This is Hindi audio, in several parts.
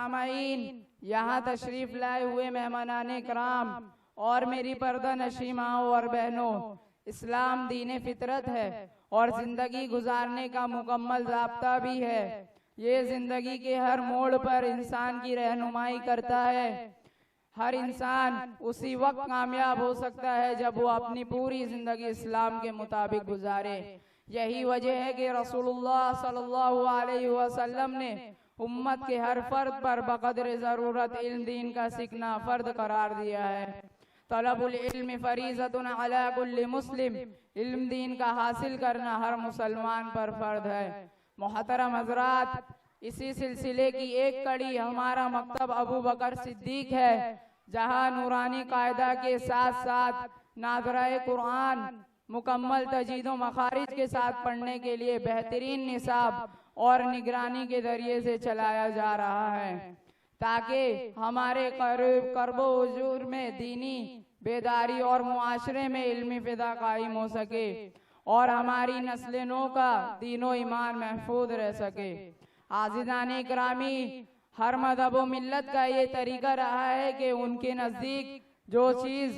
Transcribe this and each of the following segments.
सामाईन, यहाँ तशरीफ लाए हुए मेहमानाने कराम और मेरी पर्दा नशी माओ और बहनों, इस्लाम दीन फितरत है और जिंदगी गुजारने का मुकम्मल ज़ाब्ता भी है। ये जिंदगी के हर मोड़ पर इंसान की रहनुमाई करता है। हर इंसान उसी वक्त कामयाब हो सकता है जब वो अपनी पूरी जिंदगी इस्लाम के मुताबिक गुजारे। यही वजह है कि रसूलुल्लाह सल्लल्लाहु अलैहि वसल्लम ने उम्मत के हर फर्द पर बक़द्र ज़रूरत इल्म दीन का सीखना फर्द करार दिया है। तलबुल इल्म फरीज़तुन अला कुल्ली मुस्लिम, इल्म दीन का हासिल करना हर मुसलमान पर फर्द है। मोहतरम हज़रात, इसी सिलसिले की एक कड़ी हमारा मकतब अबू बकर सिद्दीक है, जहाँ नूरानी कायदा के साथ साथ नाज़राए कुरान मुकम्मल तजीदो मखारिज के साथ पढ़ने के लिए बेहतरीन निसाब और निगरानी के जरिए से चलाया जा रहा है, ताकि हमारे कर्बो हुजूर में दीनी बेदारी और मुआशरे में इल्मी फिदा कायम हो सके और हमारी नस्ल नौ का दीनो ईमान महफूज रह सके। आज़िज़ाने इकरामी, हर मज़हब व मिल्लत का ये तरीका रहा है कि उनके नज़दीक जो चीज़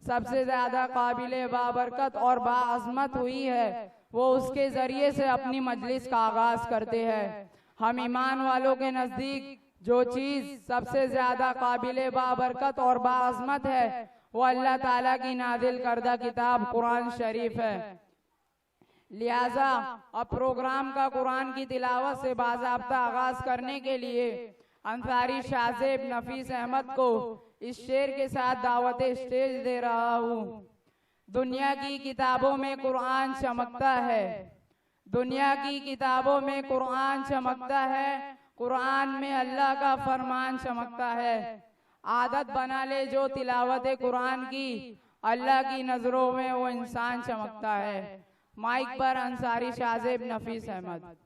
सबसे ज़्यादा काबिल बाबरकत और बाअज़मत हुई है वो उसके ज़रिए से अपनी मजलिस का आगाज़ करते हैं। हम ईमान वालों के नज़दीक जो चीज़ सबसे ज़्यादा काबिल बाबरकत और बाअज़मत है वो अल्लाह ताला की नाजिल करदा किताब कुरान शरीफ है। लिहाजा अब प्रोग्राम का कुरान की तिलावत से बाज़ाब्ता आगाज़ करने के लिए अंसारी शाहज़ेब नफीस अहमद को इस शेर के साथ दावत स्टेज दे रहा हूँ। दुनिया की किताबों में कुरान चमकता है, दुनिया की किताबों में कुरान चमकता है, कुरान में अल्लाह का फरमान चमकता है। आदत बना ले जो तिलावत कुरान की, अल्लाह की नजरों में वो इंसान चमकता है। माइक पर अंसारी शाहज़ेब नफीस अहमद।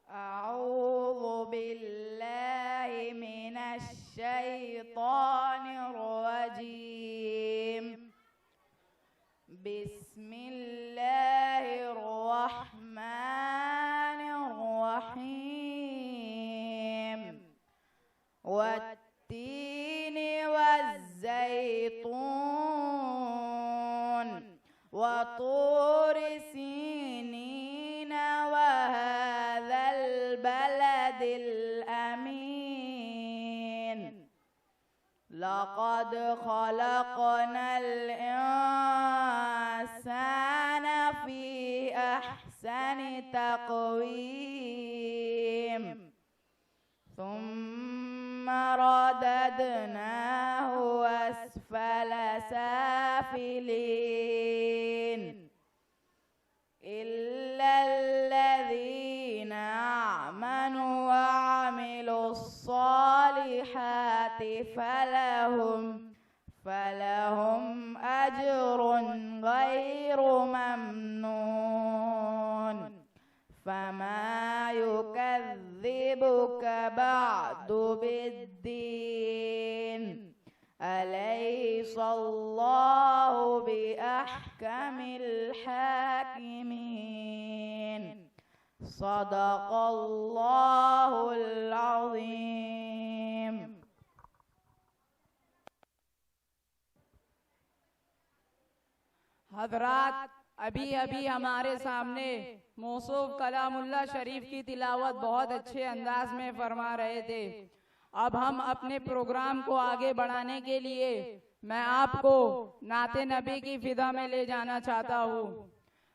अऊज़ु बिल्लाहि मिनश शैतानिर रजीम, बिस्मिल्लाहिर रहमानिर रहीम, वत्तीनि वज़्ज़ैतून वतूर सीनीन वहाज़ल बलदिल अमीन, लक़द ख़लक़नल इंसान फ़ी अहसनि तक़वीम, सुम्म रददनाहु अस्फल साफिलीन, इल्लल्लज़ीना आमनु व अमिलुस्सालिहाति फलहुम अज्रुन गैरु ममनून, फमा युकज़्ज़िबुक बअदु बिद्दीन, अलैहिस्सल्लाहु बिअहकमिल हाकिमीन, सदक़ल्लाहुल अज़ीम। हज़रात, अभी अभी हमारे सामने मौसूफ कलामुल्लाह शरीफ की तिलावत बहुत अच्छे अंदाज में फरमा रहे थे। अब हम अपने प्रोग्राम को आगे बढ़ाने के लिए मैं आपको नाते नबी की फिदा में ले जाना चाहता हूँ।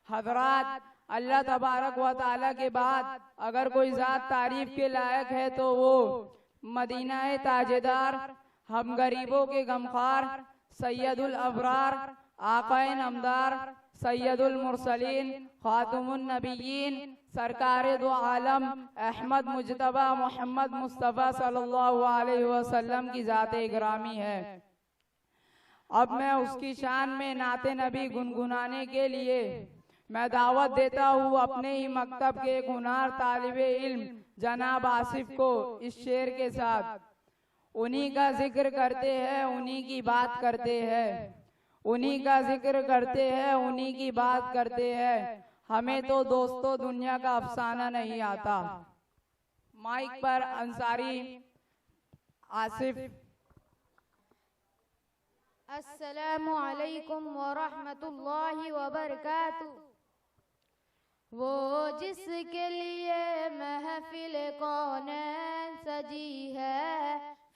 हज़रात, अल्लाह तबारक व ताला के बाद अगर कोई ज़ात तारीफ के लायक है तो वो मदीना ताजेदार, हम गरीबों के गमखार, सैयदुल अबरार, आक़ाए नमदार, सैयदुल मुरसलीन, खातमुन नबिय्यीन, सरकार दो आलम अहमद मुजतबा मोहम्मद मुस्तफ़ा सल्लल्लाहु अलैहि वसल्लम की ज़ाते ग्रामी है। अब मैं उसकी शान में नाते नबी गुनगुनाने के लिए मैं दावत देता हूँ अपने ही मकतब के एक हुनार तालिबे इल्म जनाब आसिफ को इस शेर के साथ। उन्हीं का जिक्र करते हैं, उन्हीं की बात करते हैं, उन्हीं का जिक्र करते हैं, उन्हीं की बात करते हैं। हमें तो दोस्तों दुनिया का अफसाना नहीं आता। माइक पर अंसारी आसिफ। अस्सलामु अलैकुम व रहमतुल्लाहि व बरकातुहू। वो जिसके लिए महफिल कौनैन सजी है,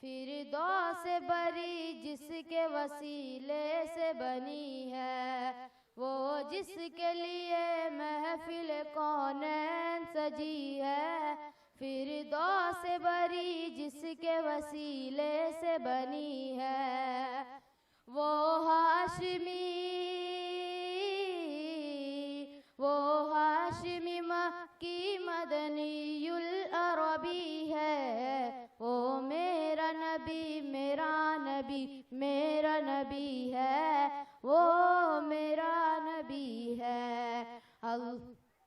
फिरदौस से बरी जिसके वसीले से बनी है। वो जिसके लिए महफिल कौनैन सजी है, फिरदौस से बरी जिसके वसीले से बनी है। वो हाशिमी मक्की मदनीयुल अरबी है। वो मेरा नबी मेरा नबी मेरा नबी है। वो मेरा नबी है।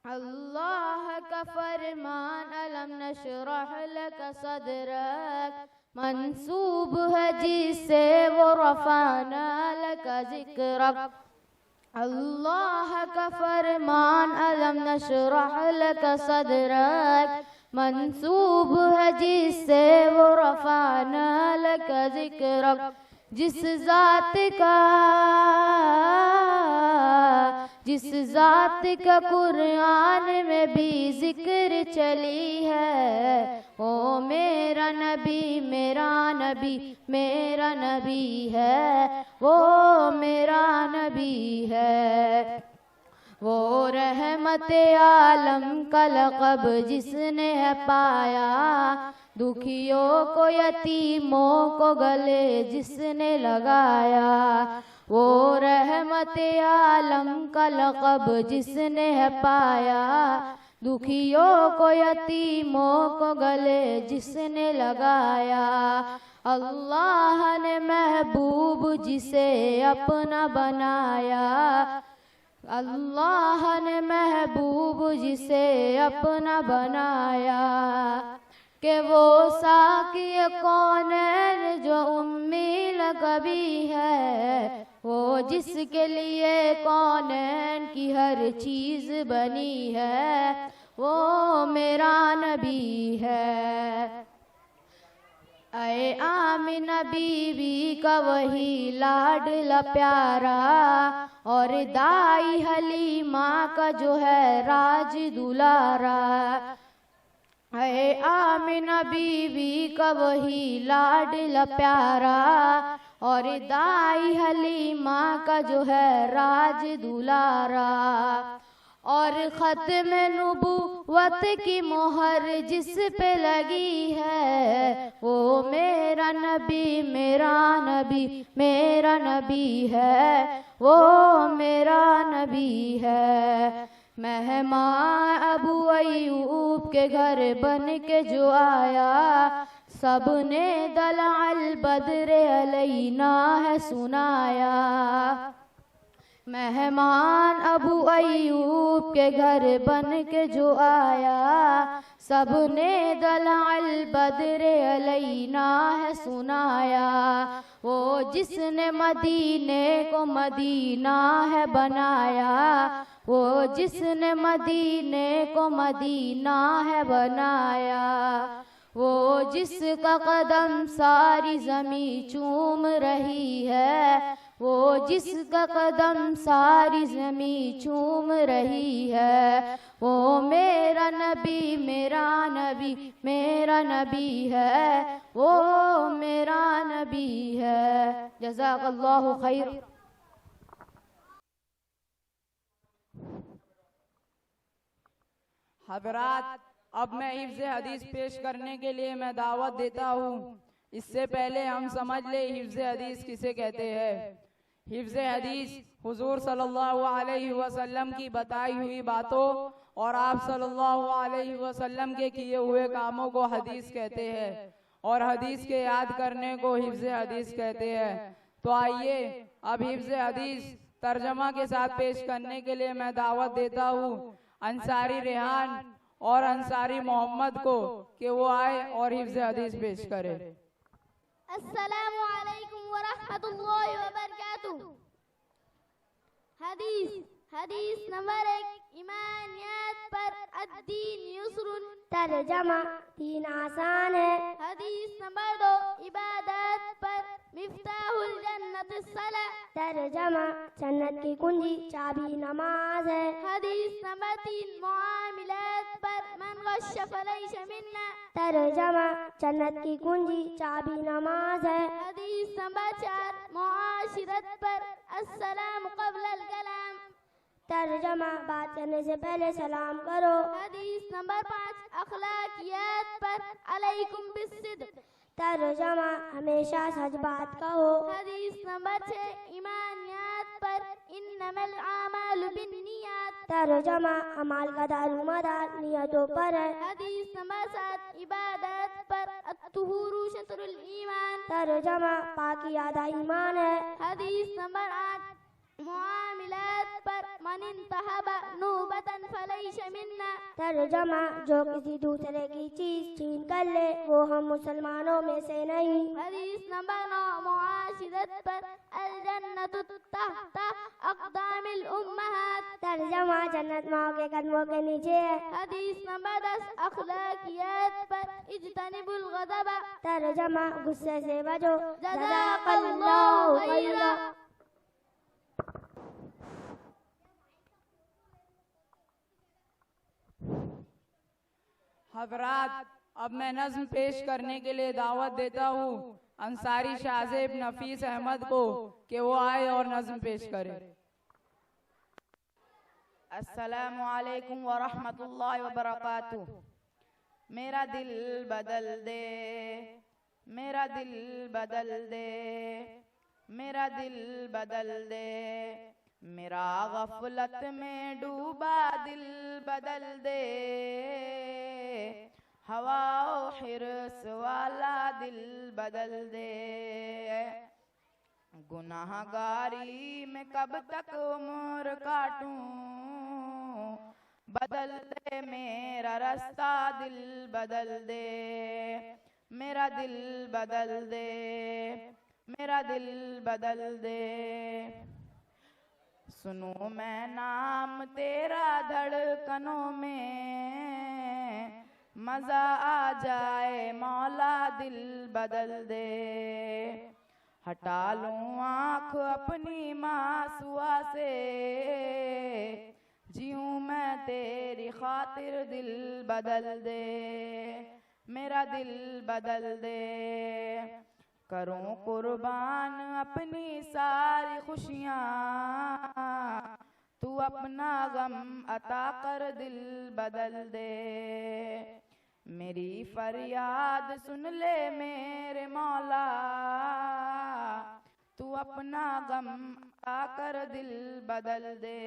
अल्लाह का फरमान अलम नशरह लक सदरक, मंसूब है जिससे वो रफ़ाना लक ज़िक्रक। अल्लाह का फरमान अलम नशरह लक सदरक, मंसूब है जिससे वो रफ़ाना लक ज़िक्रक। जिस ज़ात का कुरान में भी जिक्र चली है, ओ मेरा नबी मेरा नबी मेरा नबी है। वो मेरा नबी है। वो रहमत आलम का लक़ब जिसने है पाया, दुखियों को यतीमों को गले जिसने लगाया। वो रहमत आलम का लक़ब जिसने है पाया, दुखियों को यतीमों को गले जिसने लगाया। अल्लाह ने महबूब जिसे अपना बनाया, अल्लाह ने महबूब जिसे अपना बनाया। कि वो साक़ी कौनैन जो उम्मी लक़बी है, वो जिसके लिए कौनैन की हर चीज़ बनी है, वो मेरा नबी है। ऐ आमिना बीवी का वही लाडला प्यारा, और दाई हलीमा का जो है राज दुलारा। ऐ आमिना बीवी का वही लाडला प्यारा, और दाई हलीमा का जो है राज दुलारा। और ख़त्म नबुव्वत की मोहर जिस पे लगी है, वो मेरा नबी मेरा नबी मेरा नबी है। वो मेरा नबी है। मेहमान अबू अय्यूब के घर बन के जो आया, सबने दलाल बद्र अलैना है सुनाया। मेहमान अबू अय्यूब के घर बन के जो आया, सबने दलाल बद्र अलैना है सुनाया। वो जिसने मदीने को मदीना है बनाया, वो जिसने मदीने को मदीना है बनाया। वो जिसका कदम सारी ज़मीं चूम रही है, वो जिसका कदम सारी ज़मीं चूम रही है, वो मेरा नबी मेरा नबी मेरा नबी है। वो मेरा नबी है। जज़ाकल्लाहु खैर। हज़रात, अब मैं हिफ्ज़ हदीस पेश करने के लिए मैं दावत देता हूँ। इससे पहले हम समझ ले हिफ्ज़ हदीस किसे कहते हैं। हिफ्ज़ हदीस हुज़ूर सल्लल्लाहु अलैहि वसल्लम की बताई हुई बातों और आप सल्लल्लाहु अलैहि वसल्लम के किए हुए कामों को हदीस कहते हैं, और हदीस के याद करने को हिफ्ज़ हदीस कहते हैं। तो आइए अब हिफ्ज़ हदीस तर्जमा के साथ पेश करने के लिए मैं दावत देता हूँ अंसारी रेहान और अंसारी मोहम्मद को कि वो आए और हिफ्ज़ हदीस पेश करे। अस्सलामु अलैकुम व रहमतुल्लाहि व बरकातुहू। हदीस हदीस नंबर 1 ईमानियत पर अद्दीन युस्रुन। तर्जमा दीन आसान है। हदीस नंबर 2 इबादत पर मिफ्ताहुल जन्नत सला। तर्जमा जन्नत की कुंजी चाबी नमाज है। हदीस नंबर 3 मुआमिलात पर मन गश्श फलैस मिन्ना। तर्जमा जन्नत की कुंजी चाबी नमाज है। हदीस नंबर 4 मुआशिरत पर अस्सलाम क़ब्ल अल कलाम। तर्जमा बात करने से पहले सलाम करो। हदीस नंबर 5 अखलाकियात पर अलैकुम बिस्सिद्क़। तर्जमा हमेशा सच बात कहो। हदीस नंबर 6 ईमानियात पर इन्नमल आमालु बिन्नियात। तर्जमा अमाल का दारोमदार नियतों पर है। हदीस नंबर 7 इबादत पर अत्तुहुरु शत्रुल ईमान। तर्जमा पाकी आधा ईमान है। हदीस नंबर 8 मुआमिलात पर मन इंतहबा नूबतन फलैस मिन्ना। तर्जमा जो किसी दूसरे की चीज छीन कर ले वो हम मुसलमानों में से नहीं। हदीस नंबर 9 मुआशिरत पर अल जन्नतु तहता अक़दामिल उम्महात। तर्जमा जन्नत माँ के कदमों के नीचे है। हदीस नंबर 10 अखलाकियात पर इज्तनिबुल गज़ब। तर्जमा गुस्से से बचो। जज़ाकल्लाहु खैरा। हज़रात, अब मैं नज़्म पेश करने के लिए दावत देता हूँ अंसारी शाहजेब नफीस अहमद को कि वो आए और नज़्म पेश करे। अस्सलामु अलैकुम व रहमतुल्लाहि व बरकातुहू। मेरा दिल बदल दे, मेरा दिल बदल दे, मेरा दिल बदल दे, मेरा गफलत में डूबा दिल बदल दे, हवा हिर्स वाला दिल बदल दे, गुनाहगारी में कब तक उम्र काटूं, बदल दे मेरा रास्ता दिल बदल दे, मेरा दिल बदल दे, मेरा दिल बदल दे। सुनूं मैं नाम तेरा धड़कनों में, मजा आ जाए मौला दिल बदल दे, हटा लूं आँख अपनी मासूआ से, जीऊं मैं तेरी खातिर दिल बदल दे, मेरा दिल बदल दे, करूं कुर्बान अपनी सारी खुशियाँ, तू अपना गम अता कर दिल बदल दे, मेरी फरियाद सुन ले मेरे मौला, तू अपना गम अता कर दिल बदल दे,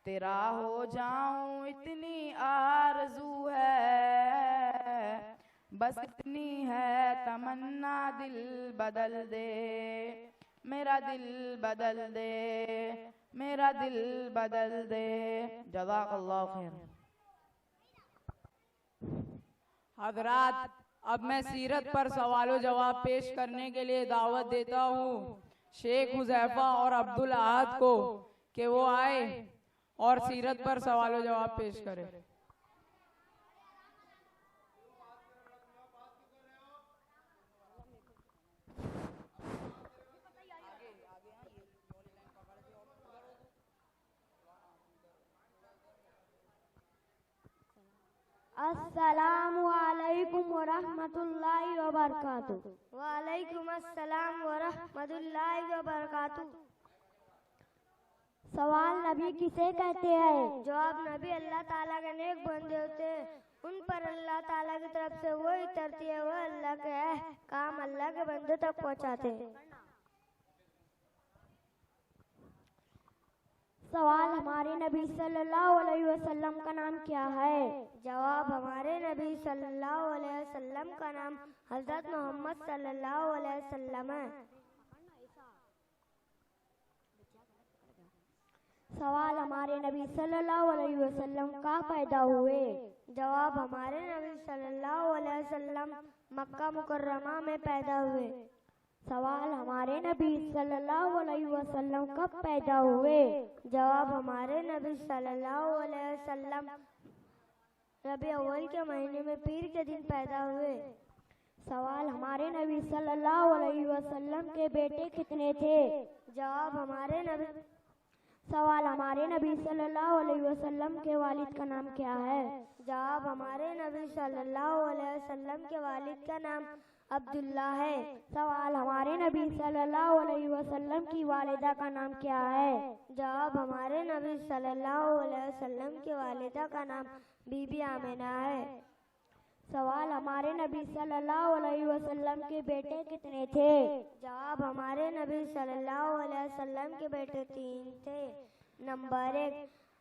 तेरा हो जाऊं इतनी आरज़ू है, बस इतनी है तमन्ना दिल बदल दे, मेरा दिल बदल दे, मेरा दिल बदल दे। जज़ाकल्लाहु खैर। हज़रात, अब मैं सीरत पर सवालो जवाब पेश करने के लिए दावत देता हूँ शेख हुज़ैफा और अब्दुल अहद को कि वो आए और सीरत पर सवालो जवाब पेश करें। अस्सलामु अलैकुम व रहमतुल्लाहि व बरकातुहू। वालेकुम अस्सलाम व रहमतुल्लाहि व बरकातुहू। सवाल नबी किसे कहते हैं? जवाब, नबी अल्लाह ताला के नेक बंदे होते हैं, उन पर अल्लाह ताला की तरफ से वही उतरती है, वह अल्लाह के काम अल्लाह के बंदे तक पहुँचाते हैं। सवाल, हमारे नबी सल्लल्लाहु अलैहि वसल्लम का नाम क्या है? जवाब, हमारे नबी सल्लल्लाहु अलैहि वसल्लम का नाम हज़रत मोहम्मद सल्लल्लाहु अलैहि वसल्लम है। सवाल, हमारे नबी सल्लल्लाहु अलैहि वसल्लम कहाँ पैदा हुए? जवाब, हमारे नबी सल्लल्लाहु अलैहि वसल्लम मक्का मुकर्रमा में पैदा हुए। सवाल, हमारे नबी सल्लल्लाहु अलैहि वसल्लम कब पैदा हुए? जवाब, हमारे नबी सल्लल्लाहु अलैहि वसल्लम रबी अव्वल के महीने में पीर के दिन पैदा हुए। सवाल, हमारे नबी सल्लल्लाहु अलैहि वसल्लम के बेटे कितने थे? जवाब, हमारे नबी सल्लल्लाहु अलैहि वसल्लम के वालिद का नाम क्या है? जवाब, हमारे नबी सल्लल्लाहु अलैहि वसल्लम के वालिद का नाम अब्दुल्ला है। सवाल, हमारे नबी सल्लल्लाहु अलैहि वसल्लम की वालिदा का नाम क्या है? जवाब, हमारे नबी सल्लल्लाहु अलैहि वसल्लम की वालिदा का नाम बीबी आमिना है। सवाल, हमारे नबी सल्लल्लाहु अलैहि वसल्लम के बेटे कितने थे? जवाब, हमारे नबी सल्लल्लाहु अलैहि वसल्लम के बेटे 3 थे। नंबर 1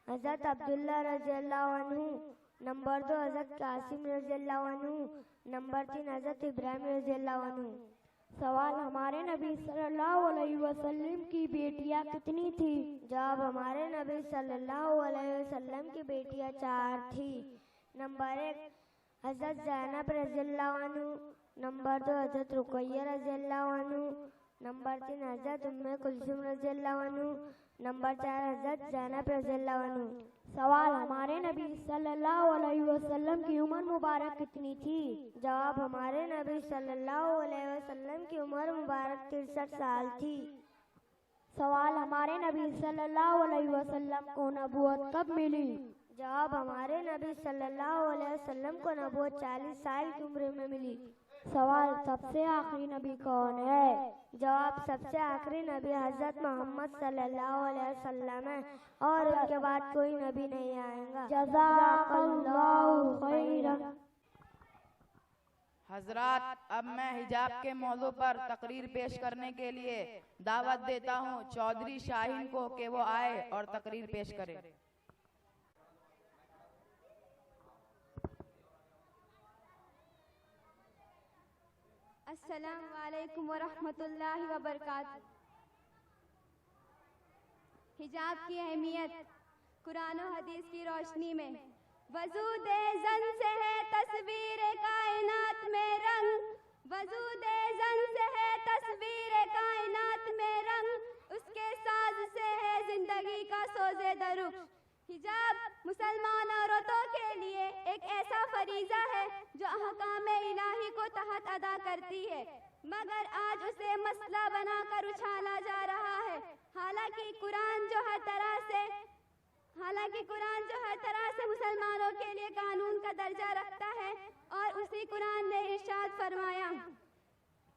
हज़रत अब्दुल्ला रज़ियल्लाहु अन्हु, नंबर 2 हज़रत कासिम रज़ियल्लाहु अन्हु, नंबर 3 हज़रत इब्राहिम रज़ियल्लाहु अन्हु। सवाल, हमारे नबी सल्लल्लाहु अलैहि वसल्लम की बेटियां कितनी थी? जवाब, हमारे नबी सल्लल्लाहु अलैहि वसल्लम की बेटियां 4 थी। नंबर 1 हज़रत ज़ैनब रज़ियल्लाहु अन्हु, नंबर 2 हज़रत रुक़ैया रज़ियल्लाहु अन्हु, नंबर 3 हज़रत उम्मे कुलसूम रज़ियल्लाहु अन्हु, नंबर 4 हज़रत ज़ैनब रज़ियल्लाहु अन्हु। सवाल, हमारे नबी सल्लल्लाहु अलैहि वसल्लम की उम्र मुबारक कितनी थी? जवाब, हमारे नबी सल्लल्लाहु अलैहि वसल्लम की उम्र मुबारक 63 साल थी। सवाल, हमारे नबी सल्लल्लाहु अलैहि वसल्लम को नबूवत कब मिली? जवाब, हमारे नबी सल्लल्लाहु अलैहि वसल्लम को नबूवत 40 साल की उम्र में मिली। सवाल, सबसे आखिरी नबी कौन है? जवाब, सबसे आखिरी नबी हज़रत मोहम्मद सल्लल्लाहु अलैहि वसल्लम है और उनके बाद कोई नबी नहीं आएगा। जज़ाकल्लाहु खैरन। हजरात, अब मैं हिजाब के मौजू पर तकरीर पेश करने के लिए दावत देता हूँ चौधरी शाहीन को कि वो आए और तकरीर पेश करें। अस्सलामु अलैकुम वरहमतुल्लाहि वबरकातुहू। हिजाब की अहमियत कुरान और हदीस की रोशनी में। वजूद ज़न से है तस्वीर कायनात में रंग, वजूद ज़न से है तस्वीर कायनात में रंग, उसके साज से है जिंदगी का सोज़े दरुख। हिजाब मुसलमान औरतों के लिए एक ऐसा फरीज़ा है जो अहकाम इलाही को तहत अदा करती है, मगर आज उसे मसला बनाकर उछाला जा रहा है। हालांकि कुरान जो हर तरह से मुसलमानों के लिए कानून का दर्जा रखता है, और उसी कुरान ने इरशाद फरमाया,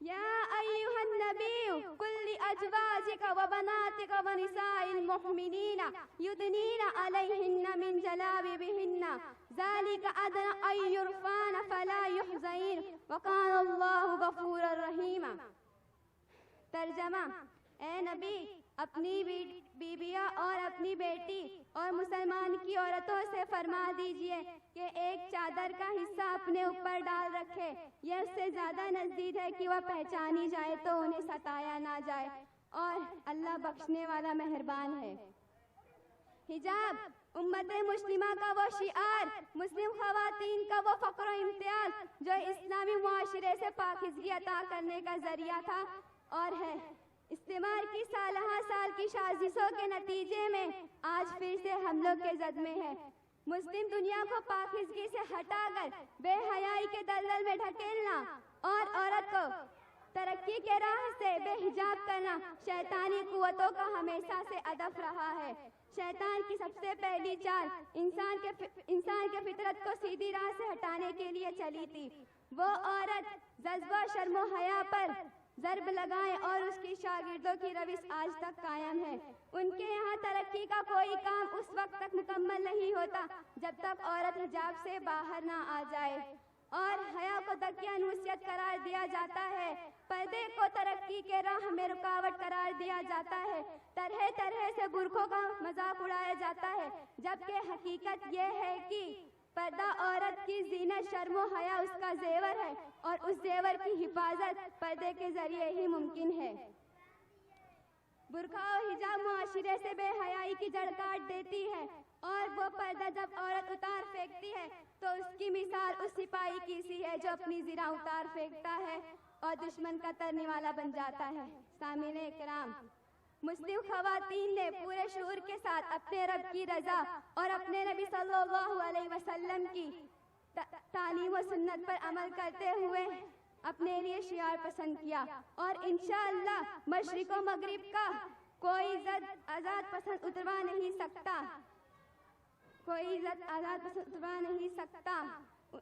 या अय्युहन नबी कुल अज़वाजिका व बनातिका व निसाइल मुमिनीना युदनीना अलैहिन्ना मिन जलाबिबिहिन्ना ज़ालिका अदना अन युरफ़ाना फला युहज़ैन व काना अल्लाहु गफ़ूरर रहीमा। तर्जमा, ए नबी, अपनी बीबियाँ और अपनी बेटी और मुसलमान की औरतों से फरमा दीजिए कि एक चादर का हिस्सा अपने ऊपर डाल रखे। यह उससे ज़्यादा नज़दीक है कि वह पहचानी जाए तो उन्हें सताया ना जाए, और अल्लाह बख्शने वाला मेहरबान है। हिजाब उम्मत मुस्लिमा का वो शिआर, मुस्लिम ख़वातीन का वो फ़ख्र इम्तियाज़ जो इस्लामी मुआशरे से पाकीज़गी अता करने का ज़रिया था और है। इस्तेमार की साल की साजिशों के नतीजे में आज फिर से हम लोग के जद में है। मुस्लिम दुनिया को पाकीज़गी से हटाकर बेहयाई के दलदल में ढकेलना और औरत को तरक्की के राह से बेहिजाब करना शैतानी कुव्वतों का हमेशा से अदफ रहा है। शैतान की सबसे पहली चाल इंसान के फितरत को सीधी राह से हटाने के लिए चली थी। वो औरत जज्बा शर्मो हया पर ज़र्ब लगाए और उसकी शागिर्दों की रविश आज तक कायम है। उनके यहाँ तरक्की का कोई काम उस वक्त तक मुकम्मल नहीं होता जब तक औरत हिजाब से बाहर ना आ जाए, और हया को दकियानूसियत करार दिया जाता है। पर्दे को तरक्की के राह में रुकावट करार दिया जाता है। तरह तरह से बुरखों का मजाक उड़ाया जाता है, जबकि हकीकत यह है कि पर्दा औरत की जीनत शर्मो हया उसका जेवर है, और उस जेवर की हिफाजत पर्दे के जरिए ही मुमकिन है। बुरखा और हिजाब मुआशरे से बेहयाई की जड़ काट देती है, और वो पर्दा जब औरत उतार फेंकती है तो उसकी मिसाल उस सिपाही की सी है जो अपनी ज़िरा उतार फेंकता है और दुश्मन का तरने वाला बन जाता है। सामीने इकराम, मुस्लिम खवातीन ने पूरे शूर के साथ अपने रब की रजा और अपने नबी सल्लल्लाहु अलैहि वसल्लम की तालीम व सुन्नत पर अमल करते हुए अपने लिए शियार पसंद किया और इंशाअल्लाह मशरिक व मगरिब का कोई इज्जत आज़ाद पसंद उतरवा नहीं सकता,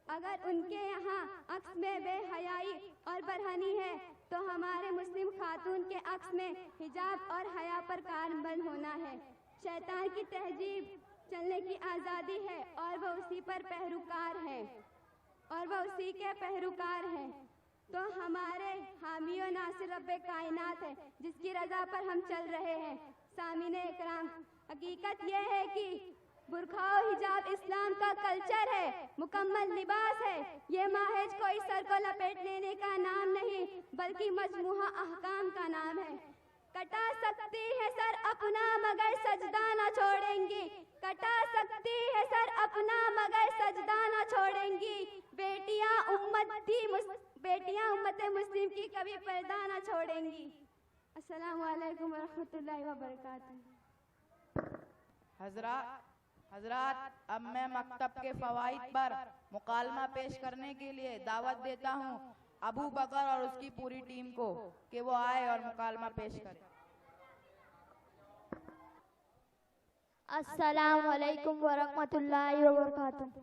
अगर उनके यहाँ अक्स में बेहयाई और बरहनी है तो हमारे मुस्लिम खातून के अक्स में हिजाब और हया पर कारबंद होना है। शैतान की तहजीब चलने की आज़ादी है और वह उसी के पहरुकार हैं। तो हमारे हामी और नासिर रब्बे कायनात है जिसकी रजा पर हम चल रहे हैं। सामीने इकराम, हकीकत यह है कि बुर्खा और हिजाब इस्लाम का कल्चर है, मुकम्मल लिबास है। ये महज कोई सर को लपेट लेने का नाम नहीं बल्कि मजमूहा अहकाम का नाम है। कटा सकती है सर अपना मगर सजदा न छोड़ेंगी, कटा सकती है सर अपना मगर सजदा न छोड़ेंगी। बेटियां उम्मत मुस्लिम की कभी पर्दा न छोड़ेंगी। अस्सलामु अलैकुम व रहमतुल्लाहि व बरकातुहू। हजरात, अब मैं मकतब के फवाइद पर मुकालमा पेश करने के लिए दावत देता हूँ अबू बकर और उसकी पूरी टीम को कि वो आए और मुकालमा पेश करें। अस्सलामु अलैकुम व रहमतुल्लाहि व बरकातुहू।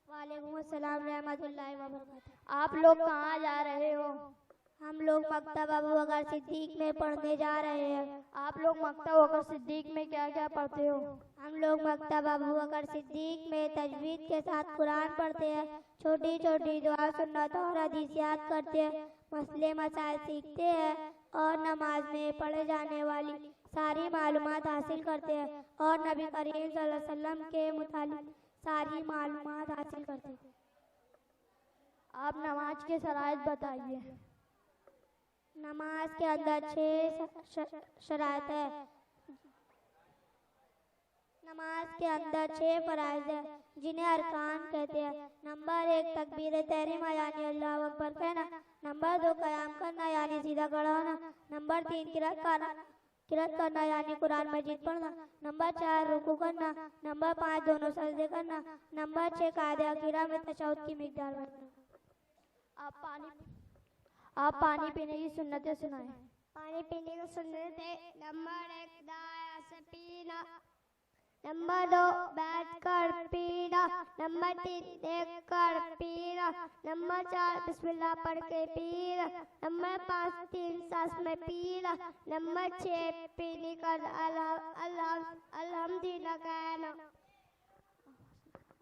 वालेकुम अस्सलाम रहमतुल्लाहि व बरकातुहू। आप लोग कहाँ जा रहे हो? हम लोग मकतब अबू बकर सिद्दीक में पढ़ने जा रहे हैं। आप लोग मकतब अबू बकर सिद्दीक में क्या क्या पढ़ते हो? हम लोग मकतब अबू बकर सिद्दीक में तजवीद के साथ कुरान पढ़ते हैं, छोटी छोटी दुआ सुन्नत और हदीसियात करते हैं, मसले मसाइल सीखते हैं और नमाज में पढ़े जाने वाली सारी मालूमात हासिल करते हैं और नबी करीम सल्लल्लाहु अलैहि वसल्लम के मुतालिक सारी मालूमात हासिल करते हैं। आप नमाज के शराइत बताइए। नमाज के अंदर 6 शराइत है। नमाज के अंदर 6 फराइज है जिन्हें अरकान कहते हैं। नंबर 1 तकबीर तहरीमा यानी अल्लाहु अकबर कहना। नंबर 2 क़याम करना यानी सीधा खड़ा होना। नंबर 3 किरात करना यानी कुरान मजीद पढ़ना। नंबर 4 रुकू करना। नंबर 5 दोनों सजदे करना। नंबर 6 कायदे अखीरा में तशहुद की मिकदार बढ़ना। आप पानी पीने की सुन्नतें सुनाएं। पानी पीने की सुन्नतें: नंबर 1 दाया से पीना। नंबर 2 बैठकर पीना। नंबर 3 देखकर पीना। नंबर 4 बिस्मिल्लाह पढ़ के पीना। नंबर 5 3 सांस में पीना। नंबर 6 पीने का अल्हम्दुलिल्लाह कहना।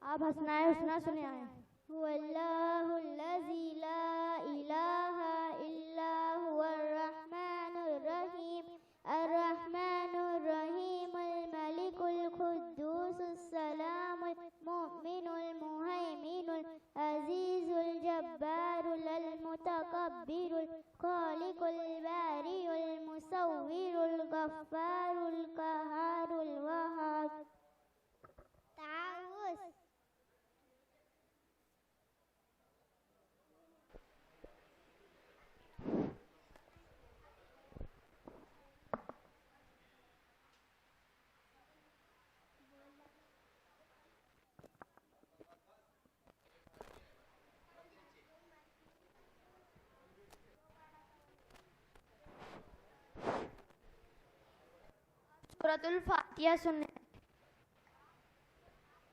आप हसनाए हुस्ना सुने आए। वल्लाहुल्लज़ी ला इलाहा इल्ला हुवर रहमानुर रहीम अर्रहमानुर रहीम अल मलिकुल कुद्दूस सलामुल मुमिनुल मुहैमिनुल अजीजुल जब्बारुल मुतकब्बिरुल खालिकुल बारिउल मुसव्विरुल गफ्फारुल कहारुल वहाब। ताउस सूरतुल फातिहा सुने।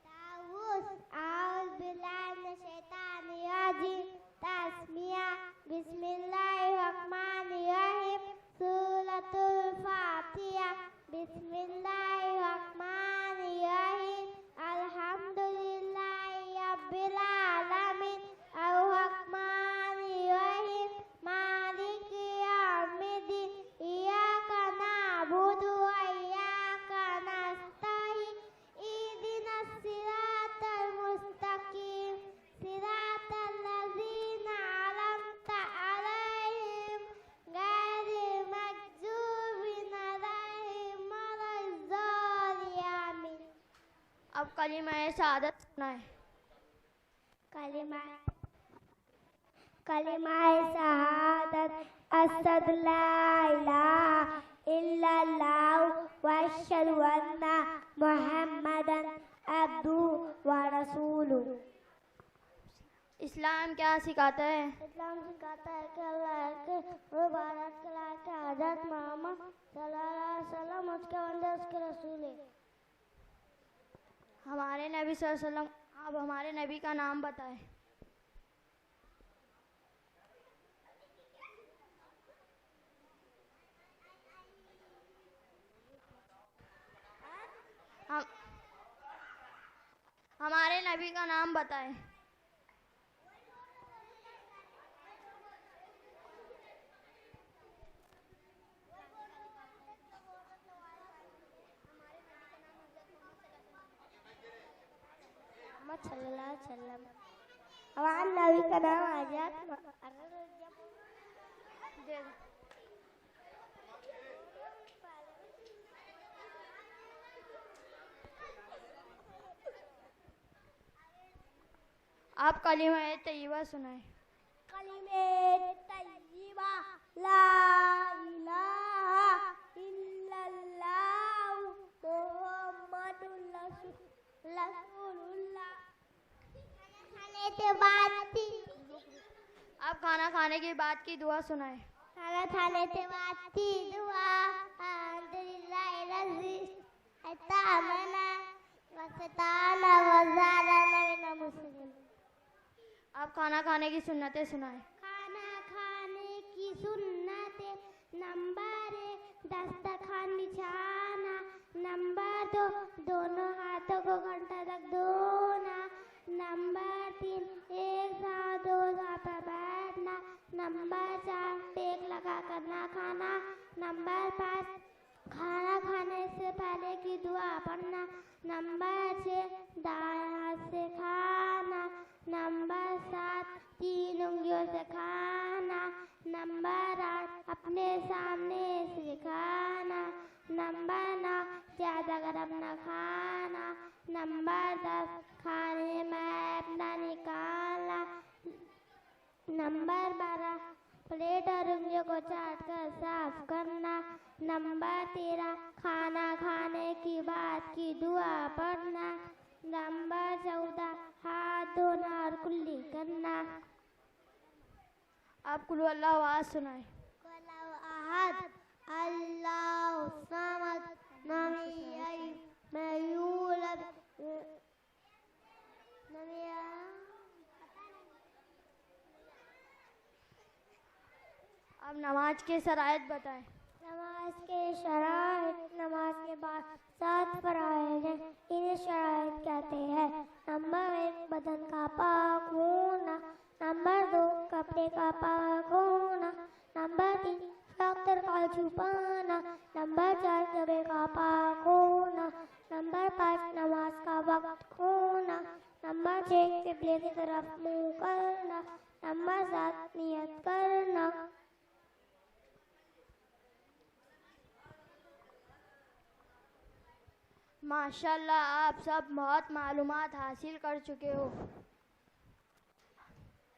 ताऊस आउज़ बिल्लाहि मिनश शैतानिर रजीम। तस्मिया बिस्मिल्लाहिर रहमानिर रहीम। सूरतुल फातिहा। बिस्मिल्लाहिर रहमानिर रहीम। अल्हम्दुलिल्लाहि रब्बिल आलमीन अर्रहमानिर रहीम मालिकि यौमिद्दीन। इय्याका नअबुदु व इय्याका नस्तईन। इहदिनस सिरातल मुस्तकीम सिरातल लज़ीना अनअमता अलैहिम गैरिल मग़ज़ूबि अलैहिम वलज़ालिमीन। अब कलिमा शहादत सुनाए। कलिमा शहादत शहादत अस्सद ला इलाहा इल्लल्लाह व अशहदु अन्ना मुहम्मदन अब्दुहु व रसूलुहु। इस्लाम क्या सिखाता है? इस्लाम सिखाता है कि अल्लाह के वो भारत के लायक हज़रत मोहम्मद सल्लल्लाहु अलैहि वसल्लम उसके बंदे उसके रसूल है। हमारे नबी सल्लल्लाहु अलैहि वसल्लम, आप हमारे नबी का नाम बताएं। हमारे नबी का नाम बताएं। मोहम्मद सल्लल्लाहु अलैहि वसल्लम। हमारे नबी का नाम हज़रत आप कलिमा तैयबा सुनाए। कलिमे तैयबा ला इलाहा इल्लल्लाह मुहम्मदुर रसूलुल्लाह। खाने के बाद आप खाना खाने के बाद की दुआ सुनाए। खाना खाने के बाद की दुआ अल्हम्दुलिल्लाहि रज़ी अतामना वसताना वज़ारना मिना मुस्लिम। आप खाना खाने की सुन्नतें सुनाए। खाना खाने की सुन्नतें नंबर 1 दस्तरखान बिछाना, नंबर 2 दोनों हाथों को घंटा तक धोना, नंबर 3 एक साथ दो साथ बैठना, नंबर 4 टेक लगा कर ना खाना, नंबर 5 खाना खाने से पहले की दुआ पढ़ना, नंबर 6 दाएं हाथ से खाना, नंबर 7 3 उंगलियों से खाना, नंबर 8 अपने सामने से खाना, नंबर 9 ज़्यादा गरम न खाना, नंबर 10 खाने में अपना निकालना, नंबर 12 प्लेट और उंगलियों को चाट कर साफ करना, नंबर 13 खाना खाने की बाद की दुआ पढ़ना, नंबर 14 हाथ धोना और कुल्ली करना। आप कुल अल्लाह आवाज़ सुनाए। अहद अल्लाहु समद लम यलिद वलम यूलद आप नमाज के शराइत बताएं। नमाज के शराइत नमाज के बाद 7 फराइज़ हैं। इन्हें शराइत कहते हैं। नंबर 1 बदन का पाक होना, नंबर 2 कपड़े का पाक होना, नंबर 3 डॉक्टर का छुपाना, नंबर 4 जगह का पाक होना, नंबर 5 नमाज का वक्त होना, नंबर 6 किबले की तरफ मुंह करना, नंबर 7 नियत करना। माशाल्लाह आप सब बहुत मालूमात हासिल कर चुके हो।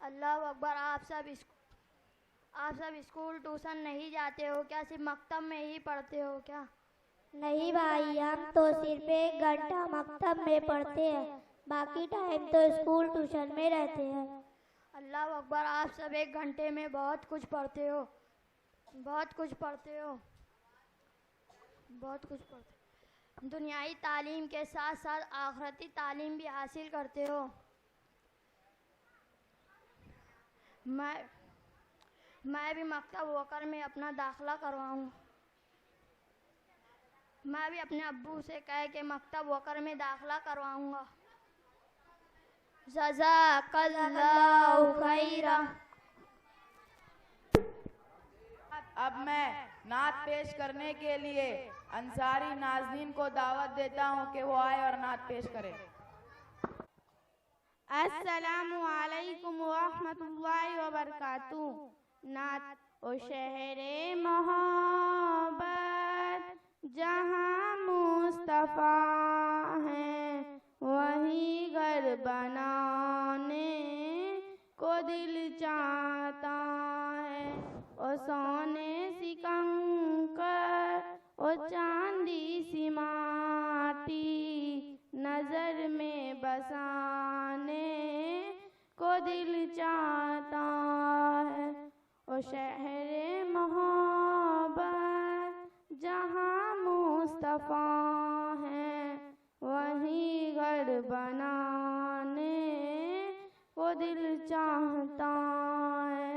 अल्लाह अकबर। आप सब स्कूल ट्यूशन नहीं जाते हो क्या? सिर्फ मकतब में ही पढ़ते हो क्या? नहीं भाई, हम तो सिर्फ 1 घंटा मकतब में पढ़ते हैं, बाकी टाइम तो स्कूल ट्यूशन में रहते हैं। अल्लाह अकबर। आप सब 1 घंटे में बहुत कुछ पढ़ते हो, बहुत कुछ पढ़ते हो, बहुत कुछ पढ़ते हो। दुनियाई तालीम के साथ साथ आखिरती तालीम भी हासिल करते हो। मैं भी मकतब वकर में अपना दाखिला करवाऊँ। मैं भी अपने अब्बू से कह के मकतब वकर में दाखिला करवाऊँगा। जज़ाकल्लाहु खैरा। अब मैं नात पेश करने के लिए अंसारी नाज़रीन को दावत देता हूँ कि वो आए और नात पेश करें। अस्सलामु अलैकुम व रहमतुल्लाहि व बरकातुहू। नात। ओ शहरे मोहब्बत जहाँ मुस्तफ़ा है, वहीं घर बनाने को दिल चाहता है। दिल चाहता है। ओ शहरे मोहब्बत जहाँ मुस्तफ़ा है, वहीं घर बनाने को दिल चाहता है।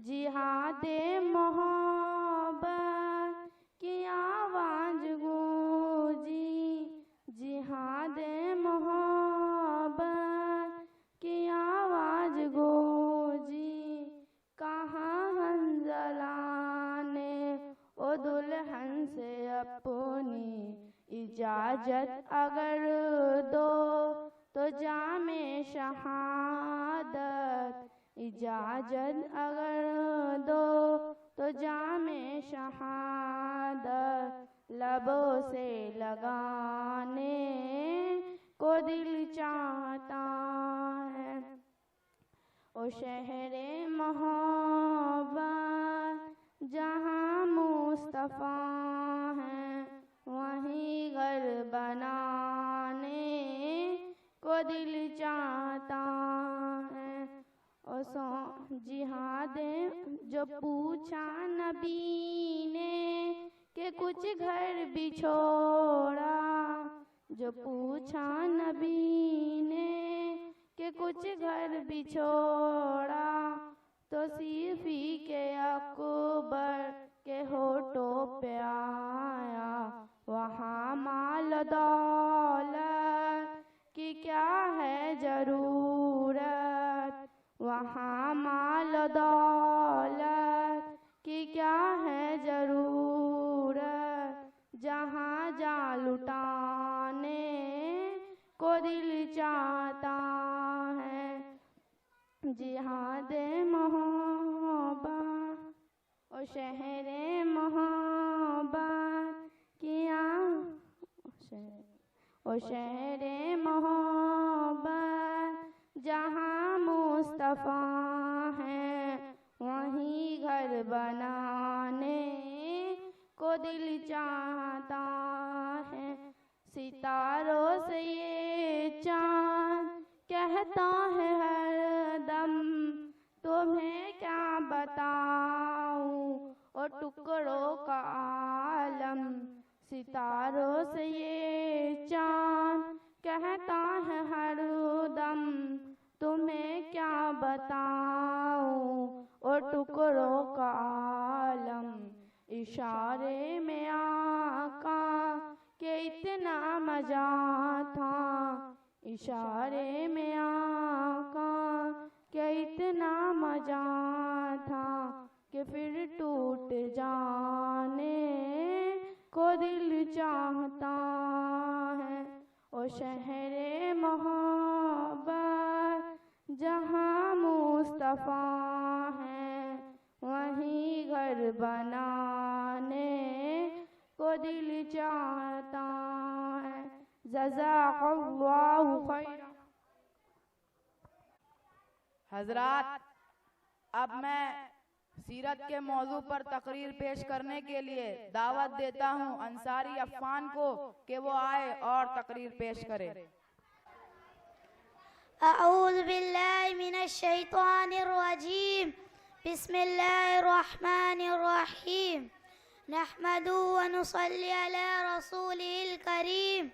जिहादे मोहब्बत की आवाज़ गूंजी, जिहादे मोहब्बत की आवाज़ गूंजी। कहाँ हंज़ला ने ओ दुल्हन से अपनी इजाज़त अगर दो तो जामे शहादत, इजाज़त अगर दो तो जामे शहादत लबों से लगाने को दिल चाहता है। ओ शहरे मोहब्बत जहाँ मुस्तफ़ा है, वहीं घर बनाने को दिल चाहता है। ओ जिहादे जो पूछा नबी ने कि कुछ घर भी छोड़ा, जो पूछा नबी ने कि कुछ घर भी छोड़ा, तो सीफी के अकबर के होठों पे आया। वहाँ माल दौलत की क्या है जरूरत, वहाँ माल दौलत की क्या है जरूरत, जहाँ जा लुटाने को दिल चाहता है। जिहादे मोहब्बत ओ शहरे मोहब्बत किया, ओ शहरे मोहब्बत जहाँ मुस्तफ़ा है, वहीं घर बनाने को दिल चाहता है। सितारों से ये चाँद कहता है हरदम, तुम्हें क्या बताऊं और टुकड़ों का आलम। सितारों से ये चाँद कहता है हरदम, तुम्हें क्या बताऊं और टुकड़ों का आलम। इशारे में आका के इतना मजा था, इशारे में आका के इतना मजा था कि फिर टूट जाने को दिल चाहता है। ओ शहरे मोहब्बत जहाँ मुस्तफ़ा है, वहीं घर बनाने को दिल चाहता है। जज़ाकल्लाहु खैरा। हजरात, अब मैं सीरत के मौजू पर तकरीर पेश करने के लिए दावत देता हूँ अंसारी अफ़ान को कि वो आए और तकरीर पेश करे। अऊज़ु बिल्लाहि मिनश शैतानिर रजीम। बिस्मिल्लाहिर रहमानिर रहीम। नहमदु व नुसल्ली अला रसूलिल करीम।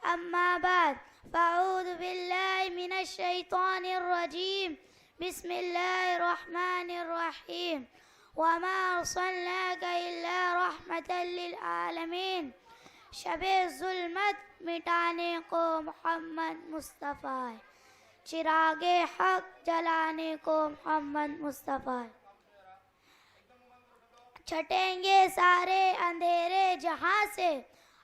अम्मा बाद फ़अऊज़ु बिल्लाहि मिनश शैतानिर रजीम। बिस्मिल्लाहिर रहमानिर रहीम। वमा अर्सलनाका इल्ला रहमतल लिल आलमीन। शबे ज़ुल्मत मिटाने को मोहम्मद मुस्तफ़ा है, चिरागे हक जलाने को मोहम्मद मुस्तफ़ा है। छटेंगे सारे अंधेरे जहाँ से,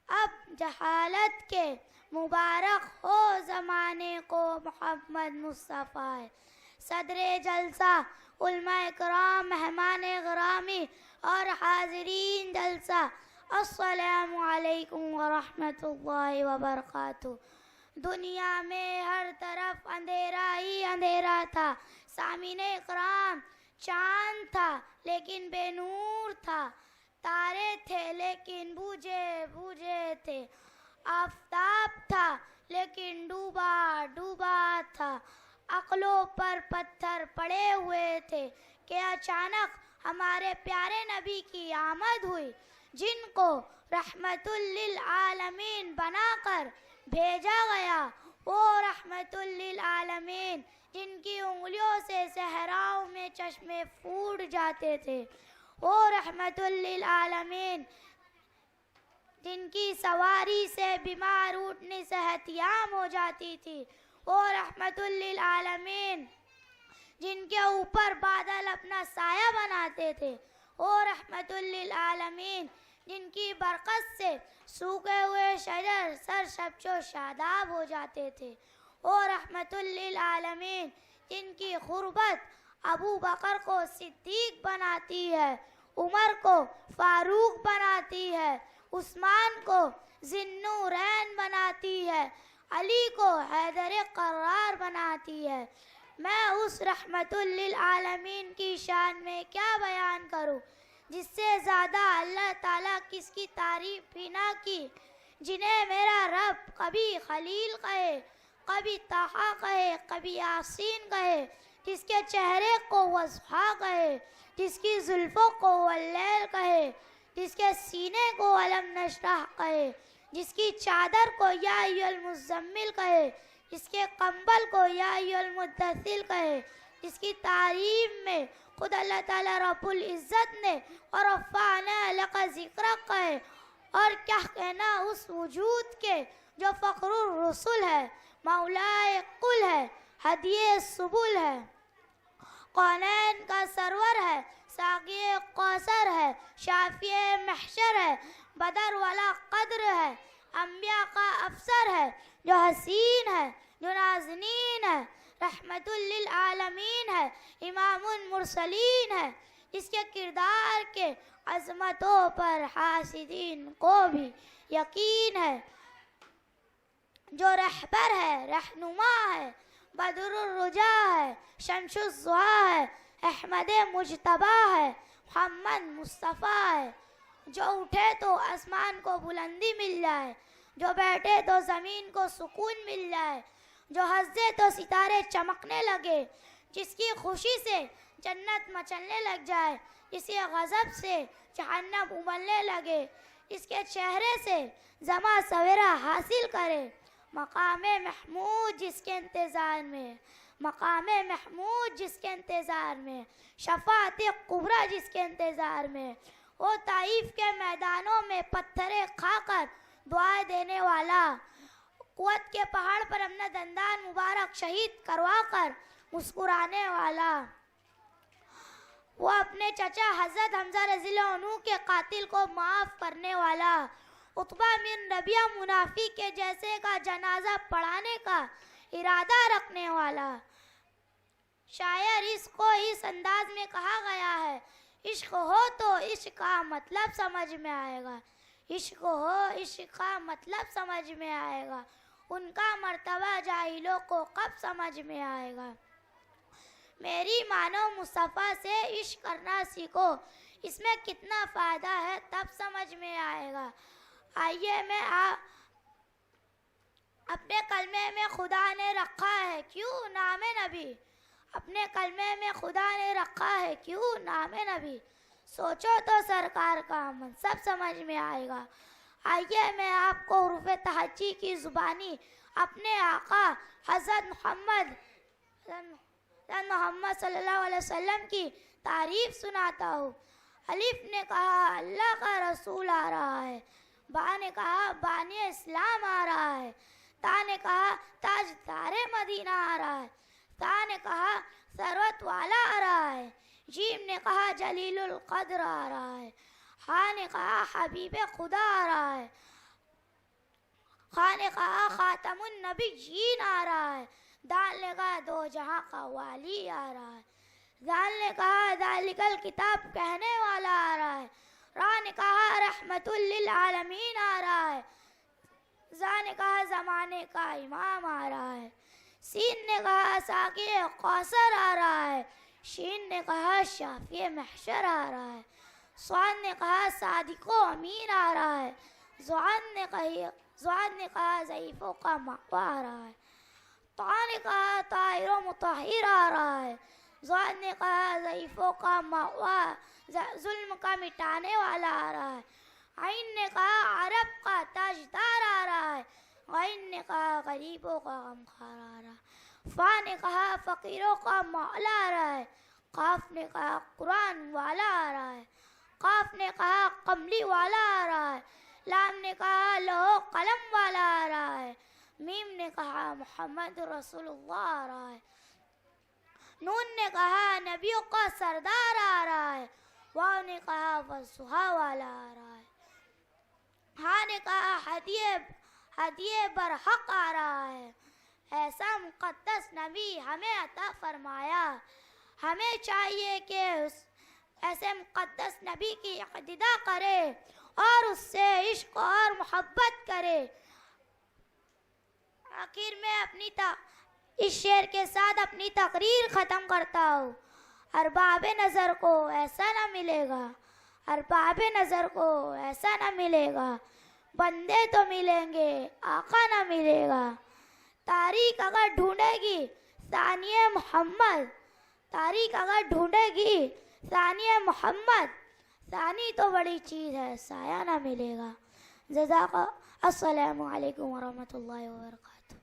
अब जहालत के मुबारक हो ज़माने को मोहम्मद मुस्तफ़ा है। सदरे जलसा उलमाए कराम, मेहमाने गिरामी और हाज़रीन जलसा, अस्सलामु अलैकुम व रहमतुल्लाहि व बरकातुहू। दुनिया में हर तरफ अंधेरा ही अंधेरा था। सामीने इकराम, चांद था लेकिन बेनूर था, तारे थे लेकिन बूझे बूझे थे, आफताब था लेकिन डूबा डूबा था, अक्लों पर पत्थर पड़े हुए थे कि अचानक हमारे प्यारे नबी की आमद हुई, जिनको रहमतुल लिल आलमीन बनाकर भेजा गया। वो रहमतुल लिल आलमीन जिनकी उंगलियों से सहराओं में चश्मे फूट जाते थे, वो रहमतुल लिल आलमीन जिनकी सवारी से बीमार ऊँटनी सेहतियाम हो जाती थी, वो रहमतुल लिल आलमीन जिनके ऊपर बादल अपना साया बनाते थे, वो रहमतुल लिल आलमीन जिनकी बरकत से सूखे हुए शजर सरसब्ज़ो शादाब हो जाते थे, वो रहमतुल लिल आलमीन जिनकी खुरबत अबू बकर को सिद्दीक बनाती है, उमर को फारूक बनाती है, उस्मान को ज़िन्नूरैन बनाती है, अली को हैदर करार बनाती है। मैं उस रहमतुल लिल आलमीन की शान में क्या बयान करूं, जिससे ज़्यादा अल्लाह ताला किसकी तारीफ भी ना की, जिन्हें मेरा रब कभी खलील कहे, कभी ताहा कहे, कभी यासीन कहे, जिसके चेहरे को वज़हा कहे, जिसकी जुल्फ़ों को वल्लैल कहे, जिसके सीने को अलम नशरह कहे, जिसकी चादर को या अय्युल मुज़म्मिल कहे, जिसके कंबल को या अय्युल मुद्दस्सिर कहे, जिसकी तारीफ में खुद अल्लाह ताला रब्बुल इज़्ज़त ने और रफ़अना लका ज़िक्रक कहे। और क्या कहना उस वजूद के जो फ़ख्रुर रसूल है, मौलाए कुल है, हदिये सुबुल है, कौनैन का सरवर है, साक़िए कौसर है, शाफ़िए महशर है, बदर वाला कद्र है, अंबिया का अफसर है, जो हसीन है, जो नाज़नीन है, रहमतुल लिल आलमीन है, इमामुल मुरसलीन है, जिसके किरदार के अज़मतों पर हासिदीन को भी यकीन है, जो रहबर है, रहनुमा है, बदरुर रुजा है, शम्सुज़ ज़ुहा है, अहमद मुजतबा है, मोहम्मद मुस्तफ़ा है, जो उठे तो आसमान को बुलंदी मिल जाए, जो बैठे तो ज़मीन को सुकून मिल जाए, जो हंसे तो सितारे चमकने लगे, जिसकी खुशी से जन्नत मचलने लग जाए, जिसके गज़ब से जहन्नम उबलने लगे, इसके चेहरे से ज़मा सवेरा हासिल करे। मकामे महमूद जिसके इंतज़ार में, मकामे महमूद जिसके इंतज़ार में, शफ़ाअत कुबरा जिसके इंतज़ार में, वो ताइफ के मैदानों में पत्थरे खाकर दुआएं देने वाला, कुवत के पहाड़ पर अपना दंदान मुबारक शहीद करवा कर मुस्कुराने वाला, वो अपने चचा हज़रत हमज़ा रज़ियल्लाहु अन्हु के कातिल को माफ़ करने वाला, उतबा बिन रबिया मुनाफी के जैसे का जनाजा पढ़ाने का इरादा रखने वाला। शायर इसको इस अंदाज में कहा गया है, इश्क हो तो इश्क का मतलब समझ में आएगा, इश्क हो इश्क का मतलब समझ में आएगा, उनका मर्तबा जाहिलों को कब समझ में आएगा। मेरी मानो मुस्तफ़ा से इश्क करना सीखो, इसमें कितना फ़ायदा है तब समझ में आएगा। आइए मैं अपने कलमे में खुदा ने रखा है क्यों नाम नबी, अपने कलमे में खुदा ने रखा है क्यों नाम नबी, सोचो तो सरकार का अमन सब समझ में आएगा। आइए मैं आपको उर्फ़ तहज्जी की ज़ुबानी अपने आका हज़रत मोहम्मद सल्लल्लाहु अलैहि वसल्लम की तारीफ़ सुनाता हूँ। अलिफ ने कहा अल्लाह का रसूल आ रहा है, बा ने कहा बानी इस्लाम आ रहा है, ता ने कहा ताजदारे मदीना आ रहा है, ता ने कहा सरवत वाला आ रहा है, जीम ने कहा जलीलुल क़द्र आ रहा है, हा ने कहा हबीबे खुदा आ रहा है, खा ने कहा खातमुन नबिय्यीन आ रहा है, दाल ने कहा दो जहां का वाली आ रहा है, दाल ने कहा दालिकल किताब कहने वाला आ रहा है, रा ने कहा रहमतुल लिल आलमीन आ रहा है, जा ने कहा ज़माने का इमाम आ रहा है, सीन ने कहा साक़िए कौसर आ रहा है, शीन ने कहा शाफ़िए महशर आ रहा है, स्वाद ने कहा सादिक़ो अमीन आ रहा है, ज़ुआद ने कहा ज़ईफ़ों का मक़वा आ रहा है, ताहा ने कहा ताहिर मुताहिर आ रहा है। ज़ाद ने कहा ज़ईफ़ों का मावा जुल्म का मिटाने वाला आ रहा है। आइन ने कहा अरब का ताजदार आ रहा है। आइन ने कहा गरीबों का गमखार आ रहा है। फा ने कहा फ़कीरों का मौला आ रहा है। काफ ने कहा कुरान वाला आ रहा है। काफ ने कहा कमली वाला आ रहा है। लाम ने कहा लौह कलम वाला आ रहा है। मीम ने कहा मोहम्मद रसूलुल्लाह आ रहा है। नून ने कहा नबियों का सरदार आ रहा है। वाव ने कहा वसुहा वाला आ रहा है। हा ने कहा हदिये बरहक आ रहा है। ऐसा मुक़द्दस नबी हमें अता फरमाया। हमें चाहिए कि ऐसे मुक़द्दस नबी की इक़्तिदा करे और उससे इश्क और मोहब्बत करे। आखिर में इस शेर के साथ अपनी तकरीर ख़त्म करता हूँ। अरबाब नज़र को ऐसा ना मिलेगा, अरबाब नज़र को ऐसा ना मिलेगा, बंदे तो मिलेंगे आका ना मिलेगा। तारीख अगर ढूंढेगी सानिए मोहम्मद, तारीख अगर ढूंढेगी सानिए मोहम्मद, सानी तो बड़ी चीज़ है साया ना मिलेगा। जज़ाका। अस्सलामु अलैकुम वरहमतुल्लाहि वबरकातुहू।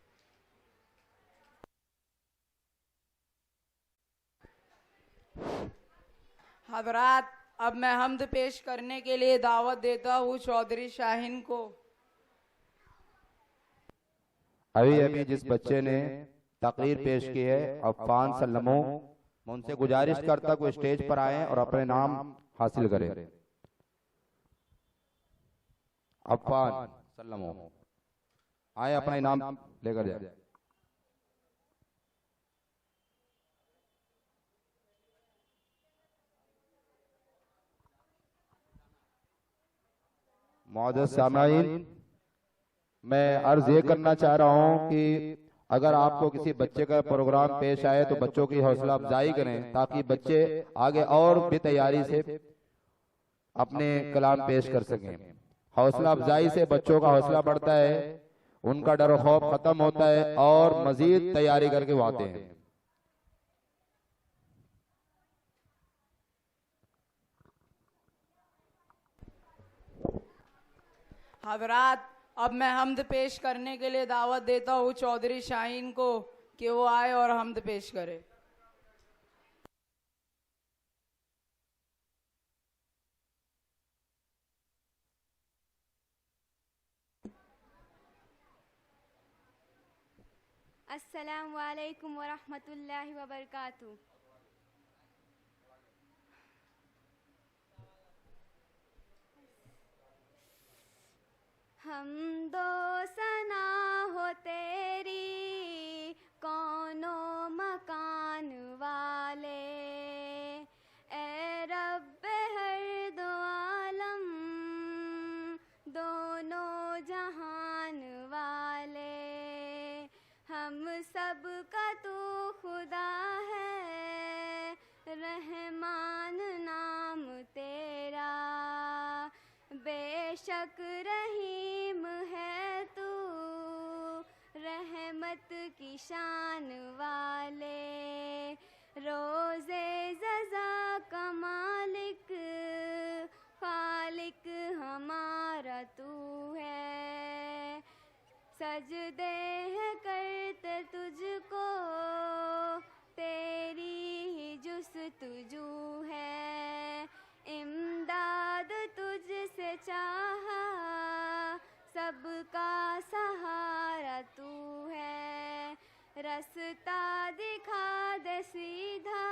हज़रात, अब मैं हम्द पेश करने के लिए दावत देता हूँ चौधरी शाहीन को। अभी जिस बच्चे ने तकरीर पेश की है अफ़ान सल्लमो, मैं उनसे गुजारिश करता कोई स्टेज पर आए और अपने नाम हासिल करें। अफ़ान सल्लमो आए, अपना इनाम लेकर जाए। मौजूद सामाईन, मैं अर्ज ये करना चाह रहा हूँ कि अगर आपको किसी बच्चे का प्रोग्राम पेश आए तो बच्चों की हौसला अफजाई करें ताकि बच्चे आगे और भी तैयारी से अपने कलाम पेश कर सकें। हौसला अफजाई से बच्चों का हौसला बढ़ता है, उनका डर खौफ खत्म होता है और मजीद तैयारी करके वो आते हैं। हज़रात, अब मैं हम्द पेश करने के लिए दावत देता हूँ चौधरी शाहीन को कि वो आए और हम्द पेश करे। अस्सलामु अलैकुम वरहमतुल्लाहि वबरकातुहू। हम दो सना हो तेरी कौनो मकान वाले, ए रब्बे हर दो आलम दोनों जहान वाले। हम सब का तू खुदा है, रहमान नाम तेरा, बेशक रहीम है तू, रहमत की शान वाले। रोज़े ज़ज़ा का मालिक खालिक हमारा तू है, सजदे हैं करते तुझको, तेरी ही जुस्तजू है। इमदाद तुझसे चाहा, सबका सहारा तू है। रास्ता दिखा दे सीधा,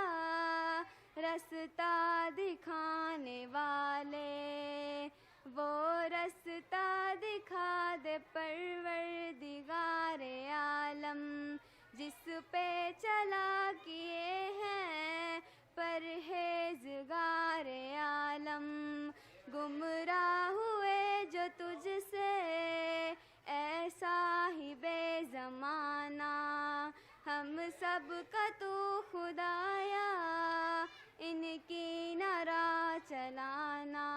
रास्ता दिखाने वाले, वो रास्ता दिखा दे परवरदिगारे आलम, जिस पे चला किए हैं परहेज़गारे आलम। गुमराह हुए जो तुझसे ऐसा ही बेज़माना, हम सब का तू खुदाया इनकी नारा चलाना।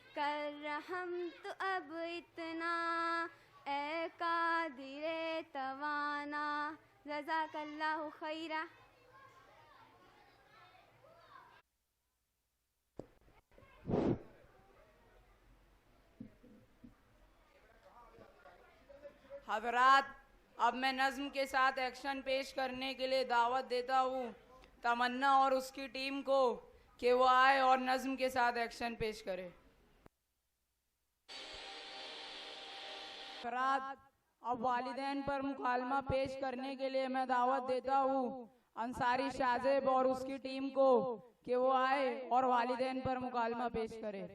कर रहम तो अब इतना ए कादिरे तवाना, मीरा। हज़रात, अब मैं नज़्म के साथ एक्शन पेश करने के लिए दावत देता हूँ तमन्ना और उसकी टीम को कि वो आए और नज़्म के साथ एक्शन पेश करे। हज़रात, अब वालिदैन पर मुकालमा पेश करने के लिए मैं दावत देता हूँ अंसारी शाहजेब और उसकी टीम को कि वो आए और वालिदैन पर मुकालमा पेश करे।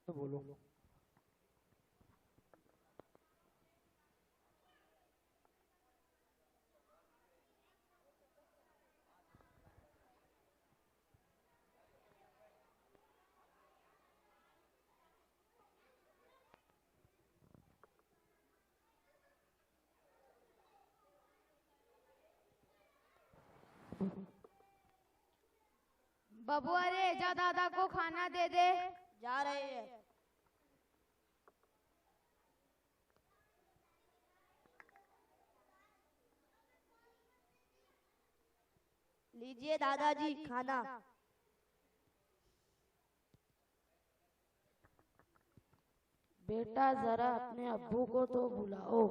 तो बोलो। बबुआ रे, जा दादा को खाना दे दे। जा रहे हैं। लीजिए दादाजी खाना। बेटा जरा अपने अब्बू को तो बुलाओ।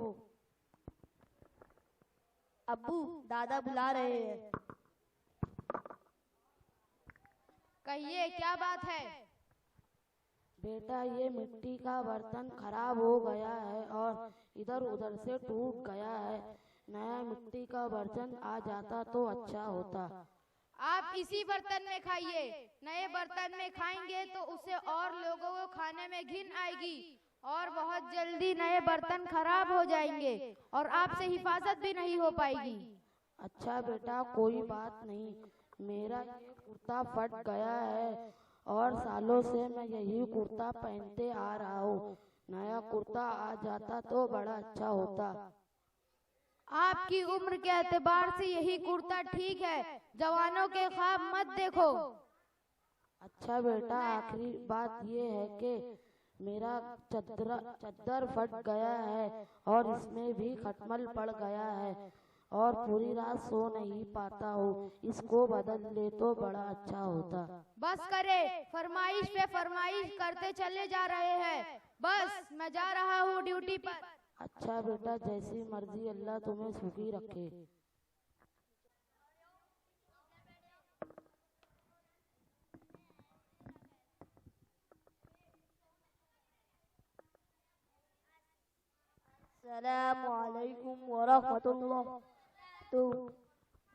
अब्बू, दादा बुला रहे हैं। कहिए, क्या बात है? बेटा, ये मिट्टी का बर्तन खराब हो गया है और इधर उधर से टूट गया है। नया मिट्टी का बर्तन आ जाता तो अच्छा होता। आप इसी बर्तन में खाइए। नए बर्तन में खाएंगे तो उसे और लोगों को खाने में घिन आएगी और बहुत जल्दी नए बर्तन खराब हो जाएंगे और आपसे हिफाजत भी नहीं हो पाएगी। अच्छा बेटा, कोई बात नहीं। मेरा ये कुर्ता फट गया है और सालों से मैं यही कुर्ता पहनते आ रहा हूँ। नया कुर्ता आ जाता तो बड़ा अच्छा होता। आपकी उम्र के एतबार से यही कुर्ता ठीक है। जवानों के ख्वाब मत देखो। अच्छा बेटा, आखिरी बात ये है कि मेरा चद्दर फट गया है और इसमें भी खटमल पड़ गया है और पूरी रात सो नहीं पाता हूँ। इसको बदल ले तो बड़ा अच्छा होता। बस करे, फरमाइश पे फरमाइश करते चले जा रहे हैं। बस मैं जा रहा हूँ ड्यूटी पर। अच्छा बेटा, जैसी मर्जी, अल्लाह तुम्हें सुखी रखे। अस्सलामुअलैकुम वरहमतुल्लाह। तो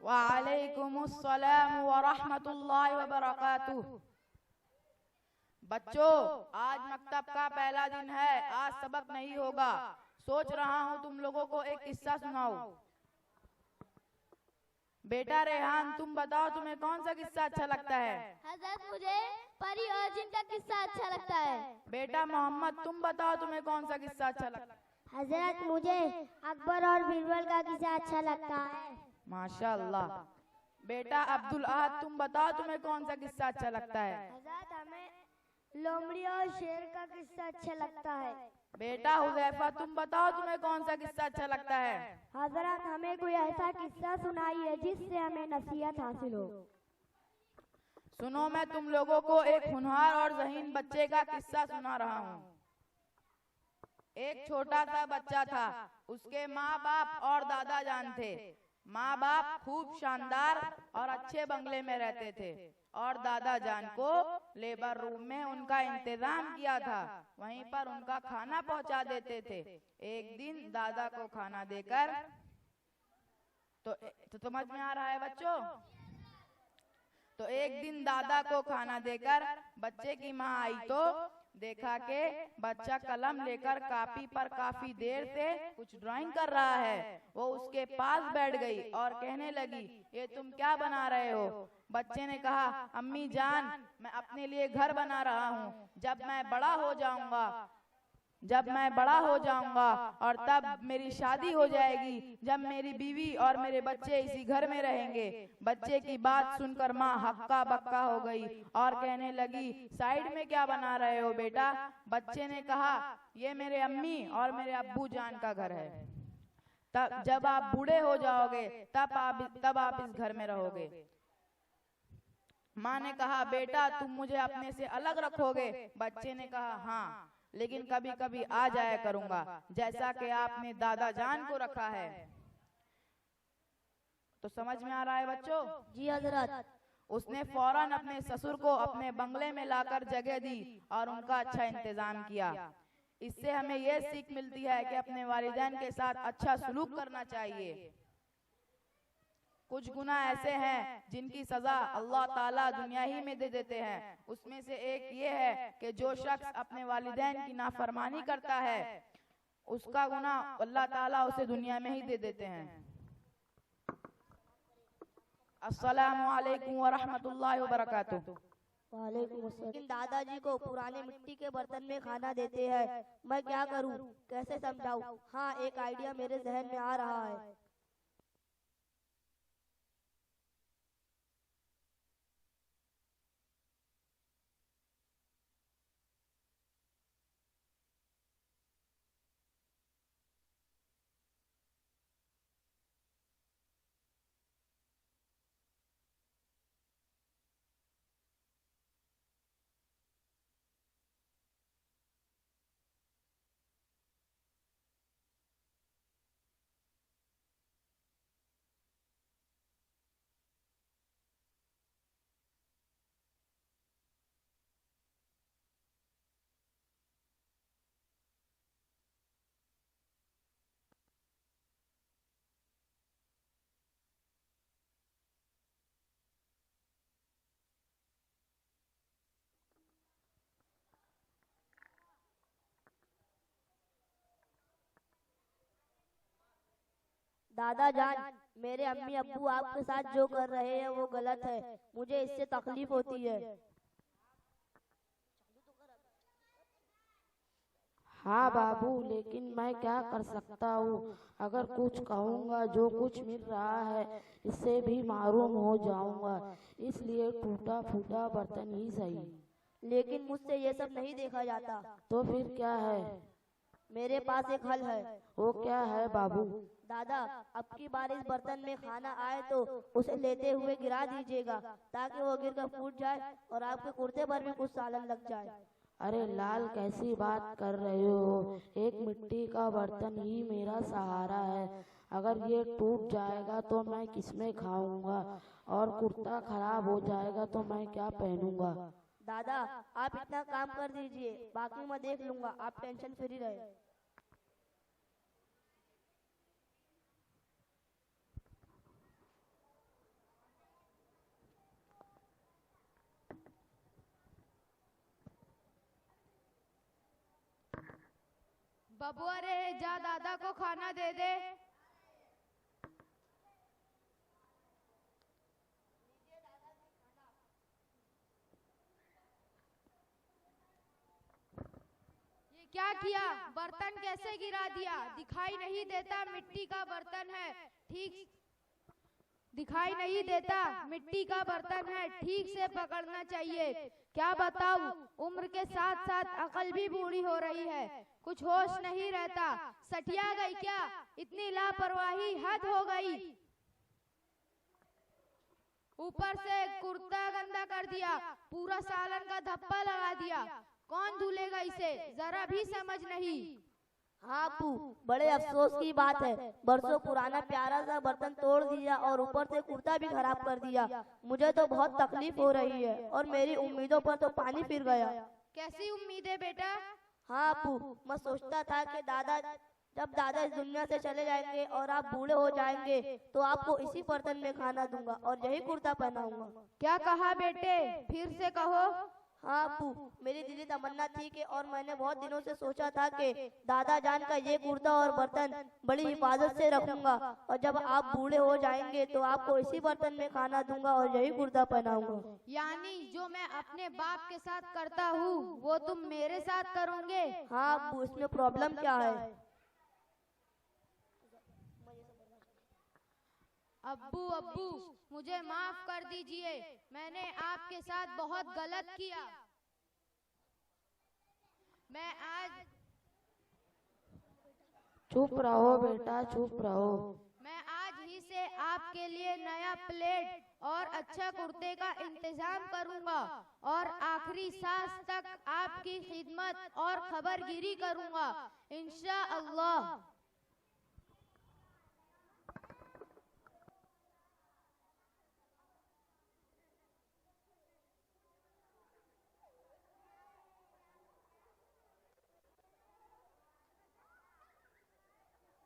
वालेकुमुस्सलाम वरहमतुल्लाहि वबरकातुह। बच्चों, आज मकतब का पहला दिन है। आज सबक नहीं होगा। सोच रहा हूँ तुम लोगों को एक किस्सा सुनाऊं। बेटा रेहान, तुम बताओ तुम्हें कौन सा किस्सा अच्छा लगता है? हजरत, मुझे परी और जिन का किस्सा अच्छा लगता है। बेटा मोहम्मद, तुम बताओ तुम्हें कौन सा किस्सा अच्छा लगता है? हजरत, मुझे अकबर और बीरबल का किस्सा अच्छा लगता है। माशाअल्लाह। बेटा अब्दुल अहद, तुम बताओ तुम्हें कौन सा किस्सा अच्छा लगता है? हजरत, हमें लोमड़ी और शेर का किस्सा अच्छा लगता है। बेटा हुजैफा, तुम बताओ तुम्हें कौन सा किस्सा अच्छा लगता है? हजरत, हमें कोई ऐसा किस्सा सुनाइए जिससे हमें नसीहत हासिल हो। सुनो, मैं तुम लोगों को एक होनहार और ज़हीन बच्चे का किस्सा सुना रहा हूँ। एक छोटा सा बच्चा था। उसके माँ बाप और दादा जान थे। माँ बाप खूब शानदार और अच्छे बंगले में रहते थे और दादा जान को लेबर रूम में उनका इंतजाम किया था। वहीं पर उनका खाना पहुंचा देते थे। एक दिन दादा को खाना देकर तो समझ में आ रहा है बच्चों? तो एक दिन दादा को खाना देकर बच्चे की माँ आई तो देखा कि बच्चा कलम लेकर कापी पर काफी देर से कुछ ड्राइंग कर रहा है। वो उसके पास बैठ गई और कहने लगी, ये तुम क्या बना रहे हो? बच्चे ने कहा, अम्मी जान, मैं अपने लिए घर बना रहा हूँ। जब मैं बड़ा हो जाऊंगा जब मैं बड़ा हो जाऊंगा और तब मेरी शादी हो जाएगी, जब मेरी बीवी और मेरे बच्चे इसी घर में रहेंगे। बच्चे की बात सुनकर माँ हक्का बक्का हो गई और कहने लगी, साइड में क्या बना रहे हो बेटा? बच्चे ने कहा, ये मेरे अम्मी और मेरे अब्बू जान का घर है। तब जब आप बूढ़े हो जाओगे तब आप इस घर में रहोगे। माँ ने कहा, बेटा तुम मुझे अपने से अलग रखोगे? बच्चे ने कहा, हाँ, लेकिन कभी कभी आ जाया करूंगा, जैसा कि आपने दादा जान को रखा है। तो समझ में आ रहा है बच्चों? जी हजरत। उसने फौरन अपने ससुर को अपने बंगले में लाकर जगह दी और उनका अच्छा इंतजाम किया। इससे हमें यह सीख मिलती है कि अपने वालिदैन के साथ अच्छा सलूक करना चाहिए। कुछ गुनाह ऐसे हैं जिनकी सजा अल्लाह ताला दुनिया ही में दे देते हैं। उसमें से एक ये है कि जो शख्स अपने वालिदैन की नाफरमानी करता है, उसका गुनाह अल्लाह ताला उसे दुनिया में ही दे देते हैं। अस्सलामु अलैकुम व रहमतुल्लाहि व बरकातुहू। वालेकुम अस्सलाम। लेकिन दादाजी को पुराने मिट्टी के बर्तन में खाना देते हैं, मैं क्या करूं, कैसे समझाऊं? हाँ, एक आइडिया मेरे जहन में आ रहा है। दादा जान, मेरे अम्मी अब्बू आपके साथ जो कर रहे हैं वो गलत है, मुझे इससे तकलीफ होती है। हाँ बाबू, लेकिन मैं क्या कर सकता हूँ? अगर कुछ कहूँगा जो कुछ मिल रहा है इससे भी महरूम हो जाऊँगा, इसलिए टूटा फूटा बर्तन ही सही। लेकिन मुझसे ये सब नहीं देखा जाता। तो फिर क्या है? मेरे पास एक हल है। वो क्या है बाबू? दादा, अब की बार इस बर्तन में खाना आए तो उसे लेते हुए गिरा दीजिएगा, ताकि वो गिरकर फूट जाए और आपके कुर्ते पर भी कुछ सालन लग जाए। अरे लाल, कैसी बात कर रहे हो? एक मिट्टी का बर्तन ही मेरा सहारा है। अगर ये टूट जाएगा तो मैं किसमें खाऊंगा, और कुर्ता खराब हो जाएगा तो मैं क्या पहनूंगा? दादा, आप इतना काम कर दीजिए, बाकी मैं देख लूंगा, आप टेंशन फ्री रहे। बबुआ रे, जा दादा को खाना दे दे। ये क्या किया? बर्तन कैसे गिरा दिया? दिखाई नहीं देता मिट्टी का बर्तन है, ठीक दिखाई नहीं देता मिट्टी का बर्तन है, ठीक से पकड़ना चाहिए। क्या बताऊं, उम्र के साथ साथ अकल भी बूढ़ी हो रही है, कुछ होश नहीं रहता। सटिया गई क्या? इतनी लापरवाही हद हो गई। ऊपर से कुर्ता गंदा कर दिया, पूरा सालन का धब्बा लगा दिया। कौन धुलेगा इसे? जरा भी समझ नहीं। हाँ अप्पू, बड़े अफसोस की बात है, बरसों पुराना प्यारा सा बर्तन तोड़ दिया और ऊपर से कुर्ता भी खराब कर दिया। मुझे तो बहुत तकलीफ हो रही है और मेरी उम्मीदों पर तो पानी फिर गया। कैसी उम्मीद है बेटा? हाँ अप्पू, मैं सोचता था कि जब दादा इस दुनिया से चले जाएंगे और आप बूढ़े हो जाएंगे तो आपको इसी बर्तन में खाना दूंगा और यही कुर्ता पहनाऊंगा। क्या कहा बेटे? फिर से कहो। हाँ अब्बू, मेरी दिली तमन्ना थी कि और मैंने बहुत दिनों से सोचा था कि दादा जान का ये कुर्ता और बर्तन बड़ी हिफाजत से रखूंगा और जब आप बूढ़े हो जाएंगे तो आपको इसी बर्तन में खाना दूंगा और यही कुर्ता पहनाऊंगा। यानी जो मैं अपने बाप के साथ करता हूँ वो तुम मेरे साथ करोगे? हाँ अब्बू, इसमें प्रॉब्लम क्या है? अब्बू अब्बू मुझे माफ कर दीजिए, मैंने आपके साथ बहुत गलत किया। मैं आज चुप रहो बेटा, चुप रहो। मैं आज ही से आपके लिए नया प्लेट और अच्छा कुर्ते का इंतजाम करूंगा और आखिरी सांस तक आपकी खिदमत और खबरगिरी करूंगा इंशाअल्लाह।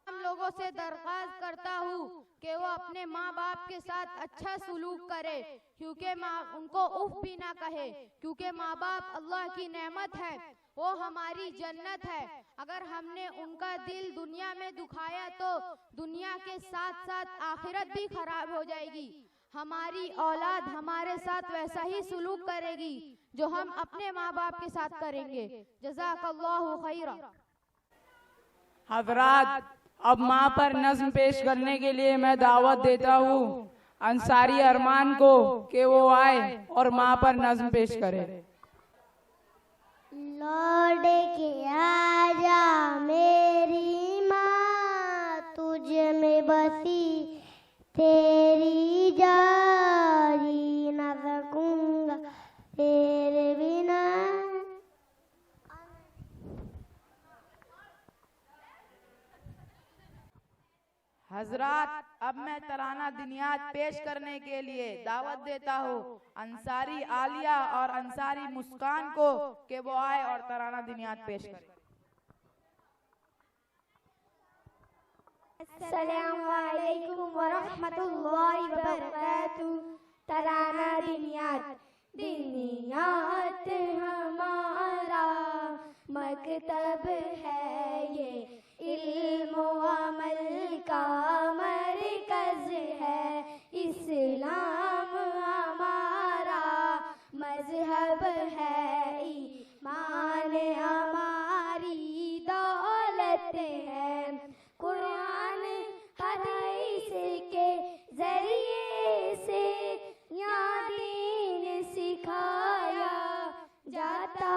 लोगों से दरख्वास्त करता हूँ कि वो अपने माँ बाप के साथ अच्छा सुलूक करे, क्योंकि माँ उनको उफ भी ना कहे, क्योंकि माँ बाप अल्लाह की नेमत है, वो हमारी जन्नत है। अगर हमने उनका दिल दुनिया में दुखाया तो दुनिया के साथ साथ आखिरत भी खराब हो जाएगी। हमारी औलाद हमारे साथ वैसा ही सुलूक करेगी जो हम अपने माँ बाप के साथ करेंगे। जज़ाकल्लाहु खैरा। हजरात, अब माँ पर नज्म पेश करने के लिए मैं दावत देता हूँ अंसारी अरमान को कि वो आए और माँ पर नज्म पेश करे। लौट के आजा मेरी माँ, तुझ में बसी तेरी जारी न सकूंगा तेरे बिना। हजरात, अब मैं तराना दिनियात पेश करने के लिए दावत देता हूँ अंसारी आलिया और अंसारी मुस्कान को कि वो आए और तराना दिनियात पेश करें। अस्सलामु अलैकुम व रहमतुल्लाहि व बरकातुहू। तराना दिनियात। दिनियात हमारा मकतब है, ये इल्म व अमल का मरकज है। इस्लाम हमारा मजहब है, ईमान हमारी दौलत है। कुरान हदीस के जरिए से यहाँ दीन सिखाया जाता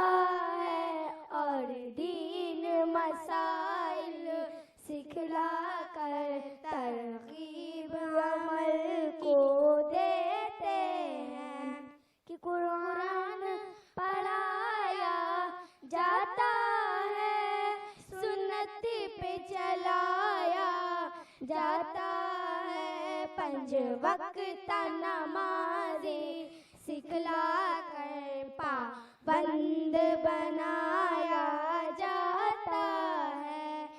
है और दीन मसाइल सिखला कर तरकीब अमल को देते हैं कि कुरान पढ़ाया जाता है, सुन्नत पे चलाया जाता है, 5 वक्त नमाज़े सिखला कर पाबंद बनाया जाता है।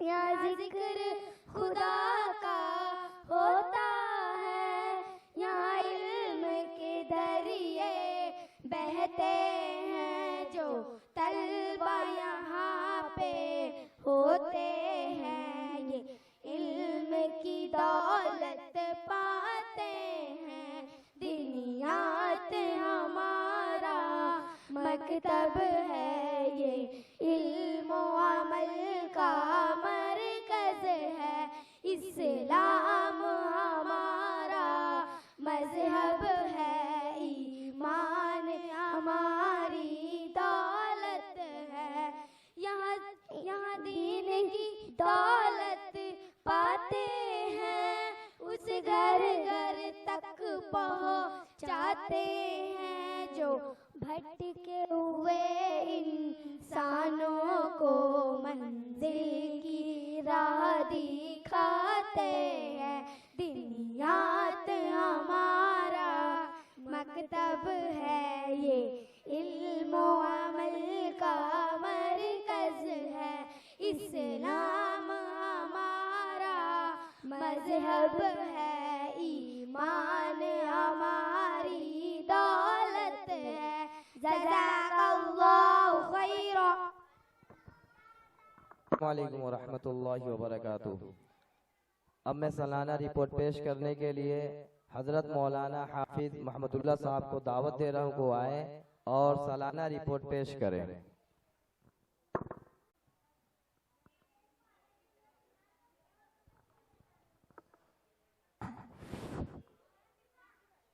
यहाँ जिक्र खुदा का होता है, यहाँ इल्म के दरिए बहते हैं, जो तलबा यहाँ पे होते हैं ये इल्म की दौलत पाते हैं। दिनियात हमारा मकतब है, ये इल्म व अमल का मरकज है। इस्लाम हमारा मजहब है, ईमान हमारी दौलत है। यहाँ दीन की दौलत पाते हैं, उस घर घर तक पहुँचाते हैं, जो भटके हुए इंसानों को मंजिल की राह दिखाते हैं। दिनियात हमारा मकतब है, ये इल्म व अमल का मरकज है। इस्लाम हमारा मजहब है, ईमान हमारी दौलत है। अस्सलामु अलैकुम वरहमतुल्लाहि वबरकातुहू। अब मैं सालाना रिपोर्ट पेश करने के लिए हजरत मौलाना हाफिज मोहम्मदुल्लाह साहब को दावत दे रहा हूँ को आए और सालाना रिपोर्ट पेश करें।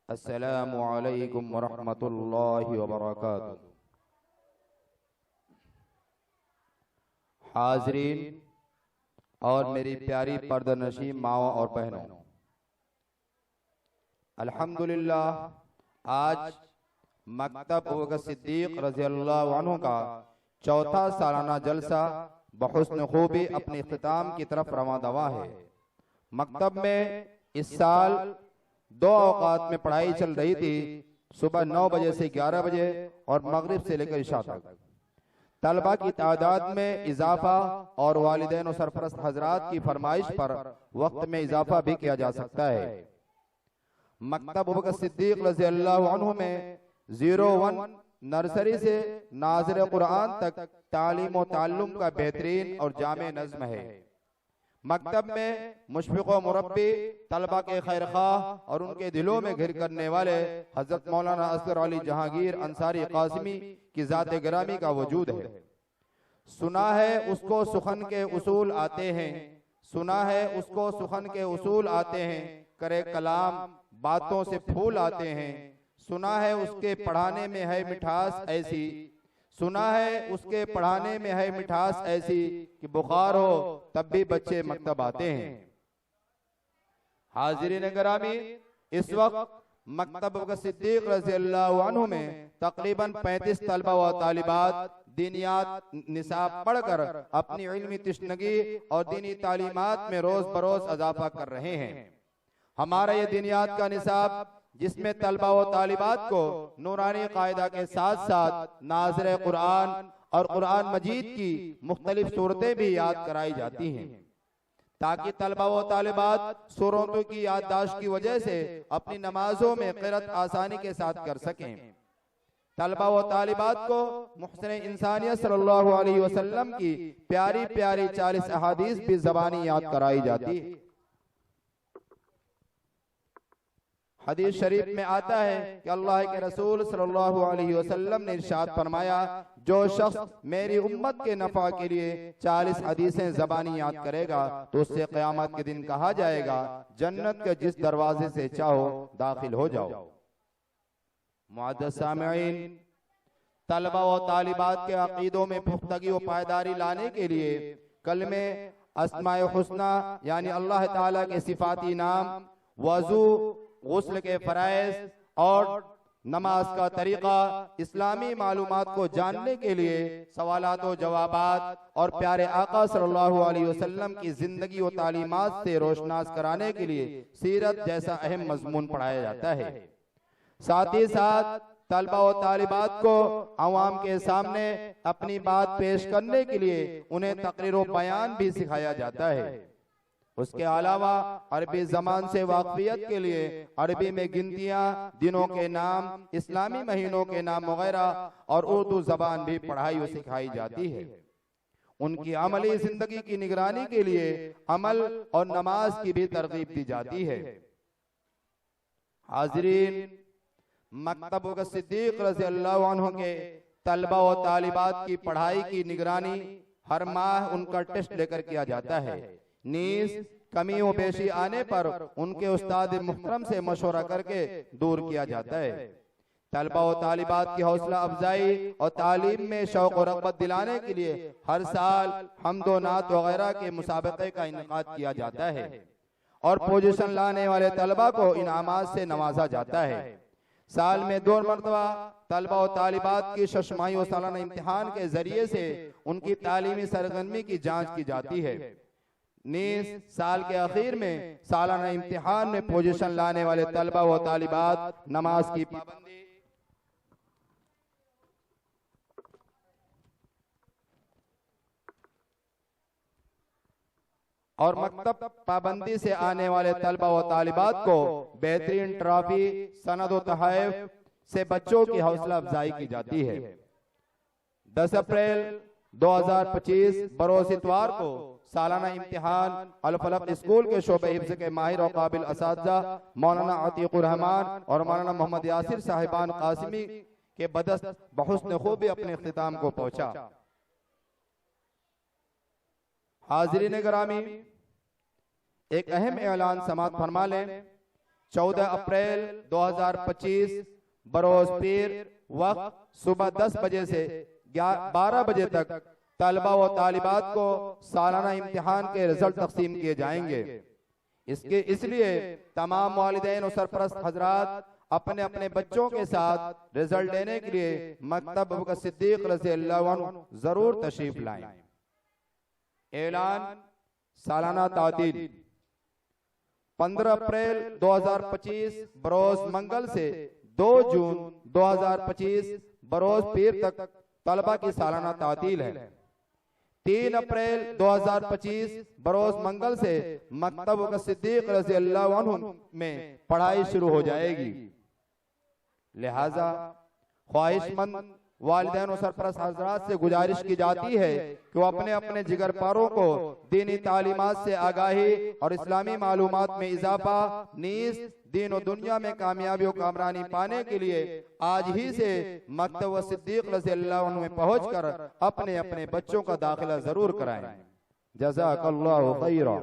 अस्सलामु अलैकुम वरहमतुल्लाहि वबरकातुहू। हाज़रीन और मेरी प्यारी पर्दानशीं माओ और बहनों, अल्हम्दुलिल्लाह आज मकतब अबू बकर सिद्दीक रज़ियल्लाहु अन्हु का चौथा सालाना जलसा बहुस्न खूबी अपने इख्तिताम की तरफ रवां दवा है। मकतब में इस साल 2 औकात में पढ़ाई चल रही थी, सुबह 9 बजे से 11 बजे और मगरिब से लेकर इशा तक। तलबा की तादाद में इजाफा और वालिदैन और सरपरस्त हजरात की फरमाइश पर वक्त में इजाफा भी किया जा सकता है। मकतब अबू बकर सिद्दीक रज़ियल्लाहु अन्हु में 01 नर्सरी से नाज़िर कुरान तक तालीम और ताल्लुम का बेहतरीन और जामे नज़्म है। मकतब में मुशफ़िक़ व मुरब्बी तलबा के खैरख्वाह और उनके दिलों में घिर करने वाले हजरत मौलाना असगर अली जहांगीर अंसारी कासिमी की ज़ात गिरामी का वजूद है। सुना है उसको सुखन के उसूल आते हैं, सुना है उसको सुखन के उसूल आते हैं, करे कलाम बातों से फूल आते हैं। सुना है उसके पढ़ाने में है मिठास ऐसी, सुना है उसके पढ़ाने में है मिठास ऐसी कि बुखार हो तब भी बच्चे मकतब आते हैं। हाज़रीन गिरामी, इस वक्त मकतब अबू बकर सिद्दीक रज़ियल्लाहु अन्हु में तकरीबन 35 तलबा व तालिबात दीनियात निसाब पढ़कर अपनी इल्मी तिश्नगी और दीनी तालीमात में रोज बरोज इजाफा कर रहे हैं। हमारा ये दीनियात का निसाब जिसमें तलबा व तालिबात को नूरानी कायदा के साथ साथ नाज़िर कुरान और कुरान मजीद की मुख्तलिफ सूरतें भी याद कराई जाती हैं, ताकि तलबा व तालिबात सूरतों की याददाश्त की वजह से अपनी नमाजों में क़िरात आसानी के साथ कर सकें। तलबा व तालिबात को मुहसिन इंसानियत सल्लल्लाहु अलैहि वसल्लम की प्यारी प्यारी 40 अहादीस भी ज़बानी याद कराई जाती है। हदीस शरीफ में आता है कि अल्लाह के रसूल सल्लल्लाहु अलैहि वसल्लम ने इरशाद फरमाया, जो शख्स मेरी उम्मत के नफा के लिए 40 हदीसें ज़बानी याद करेगा तो उससे क़यामत के दिन कहा जाएगा, जन्नत के जिस दरवाजे से चाहो दाखिल हो जाओ। मुअज़्ज़ज़ सामिईन, तलबा व तालिबात के अक़ीदों में पुख्तगी व पायदारी लाने के लिए कलमे अस्माए हुस्ना यानी अल्लाह ताला के सिफाती नाम, वज़ू, गुस्ल के फ़राइज़ और नमाज का तरीका, इस्लामी मालूमात को जानने के लिए सवालात व जवाबात और प्यारे आका सल्लल्लाहु अलैहि वसल्लम की जिंदगी व तालीमात से रोशनास कराने के लिए सीरत जैसा अहम मजमून पढ़ाया जाता है। साथ ही साथ तलबा व तालिबात को अवाम के सामने अपनी बात पेश करने के लिए उन्हें तकरीर व बयान भी सिखाया जाता है। उसके अलावा अरबी ज़बान से वाक़फियत के लिए अरबी में गिनतियाँ, दिनों के नाम, इस्लामी महीनों के नाम वगैरह और उर्दू ज़बान भी पढ़ाई व सिखाई जाती है। उनकी अमली जिंदगी की निगरानी के लिए अमल और नमाज की भी तरगीब दी जाती है। हाज़रीन, मकतब अबू बकर सिद्दीक रज़ियल्लाहु अन्हु के तलबा व तालिबात की पढ़ाई की निगरानी हर माह उनका टेस्ट लेकर किया जाता है। नीज कमी व पेशी आने पर उनके उस्ताद मुहतरम से मशवरा करके दूर किया जाता है। तलबा व तालिबात की हौसला अफजाई और तालीम में शौक और रग़बत दिलाने के लिए हर साल हम्दो नात वगैरह के मुसाबक़े का इनेकाद किया जाता है और पोजीशन लाने वाले तलबा को इनामात से नवाजा जाता है। साल में 2 मरतबा तलबा व तालिबात की शशमाही व सालाना इम्तिहान के जरिए से उनकी तालीमी सरगर्मी की जाँच की जाती है। नीज साल के आखिर में सालाना इम्तिहान में पोजीशन लाने वाले तलबा व तालिबात नमाज की पाबंदी और मकतब पाबंदी से आने वाले तलबा व तालिबात को बेहतरीन ट्रॉफी, सनद व तोहफ़े से बच्चों की हौसला अफजाई की जाती है। 10 अप्रैल 2025 बरोज इतवार को सालाना इम्तिहान अल फलक स्कूल के शोबे हिफ्ज़ के माहिर और काबिल असातिज़ा मौलाना अतीकुर रहमान और मौलाना मोहम्मद यासिर साहिबान कासिमी के बदस्त बहुस्न खूबी अपने इख्तिताम को पहुंचा। हाज़रीन गिरामी, एक अहम ऐलान समात फरमा लें। 14 अप्रैल 2025 बरोज पीर वक्त सुबह 10 बजे से 12 बजे तक तलबा व तालिबात को सालाना इम्तिहान के रिजल्ट तकसीम किए जाएंगे। इसलिए तमाम वालिदैन और सरपरस्त हजरात अपने अपने बच्चों के साथ रिजल्ट लेने के लिए मकतब अबू बकर सिद्दीक रज़ियल्लाहु अन्हु जरूर तशरीफ लाएं। ऐलान सालाना तातील 15 अप्रैल 2025 बरोज मंगल से 2 जून 2025 बरोज पीर तक तलबा की सालाना तातील है। 3 अप्रैल 2025 बरोज मंगल से मकतब का सिद्दीक रज़ियल्लाहु अन्हु में पढ़ाई शुरू हो जाएगी। लिहाजा ख्वाहिशमंद वालिदैन और सरपरस्त हजरात से गुजारिश की जाती है कि वो अपने अपने जिगर पारों को दीनी तालीमात से आगाही और इस्लामी मालूमात में इजाफा नीस दीन और दुनिया में कामयाबी और कामरानी पाने के लिए आज ही से मकतब सिद्दीक रज़ियल्लाहु अन्हु में पहुंचकर अपने अपने बच्चों का दाखिला जरूर कराएं। जज़ाकल्लाहु खैरा।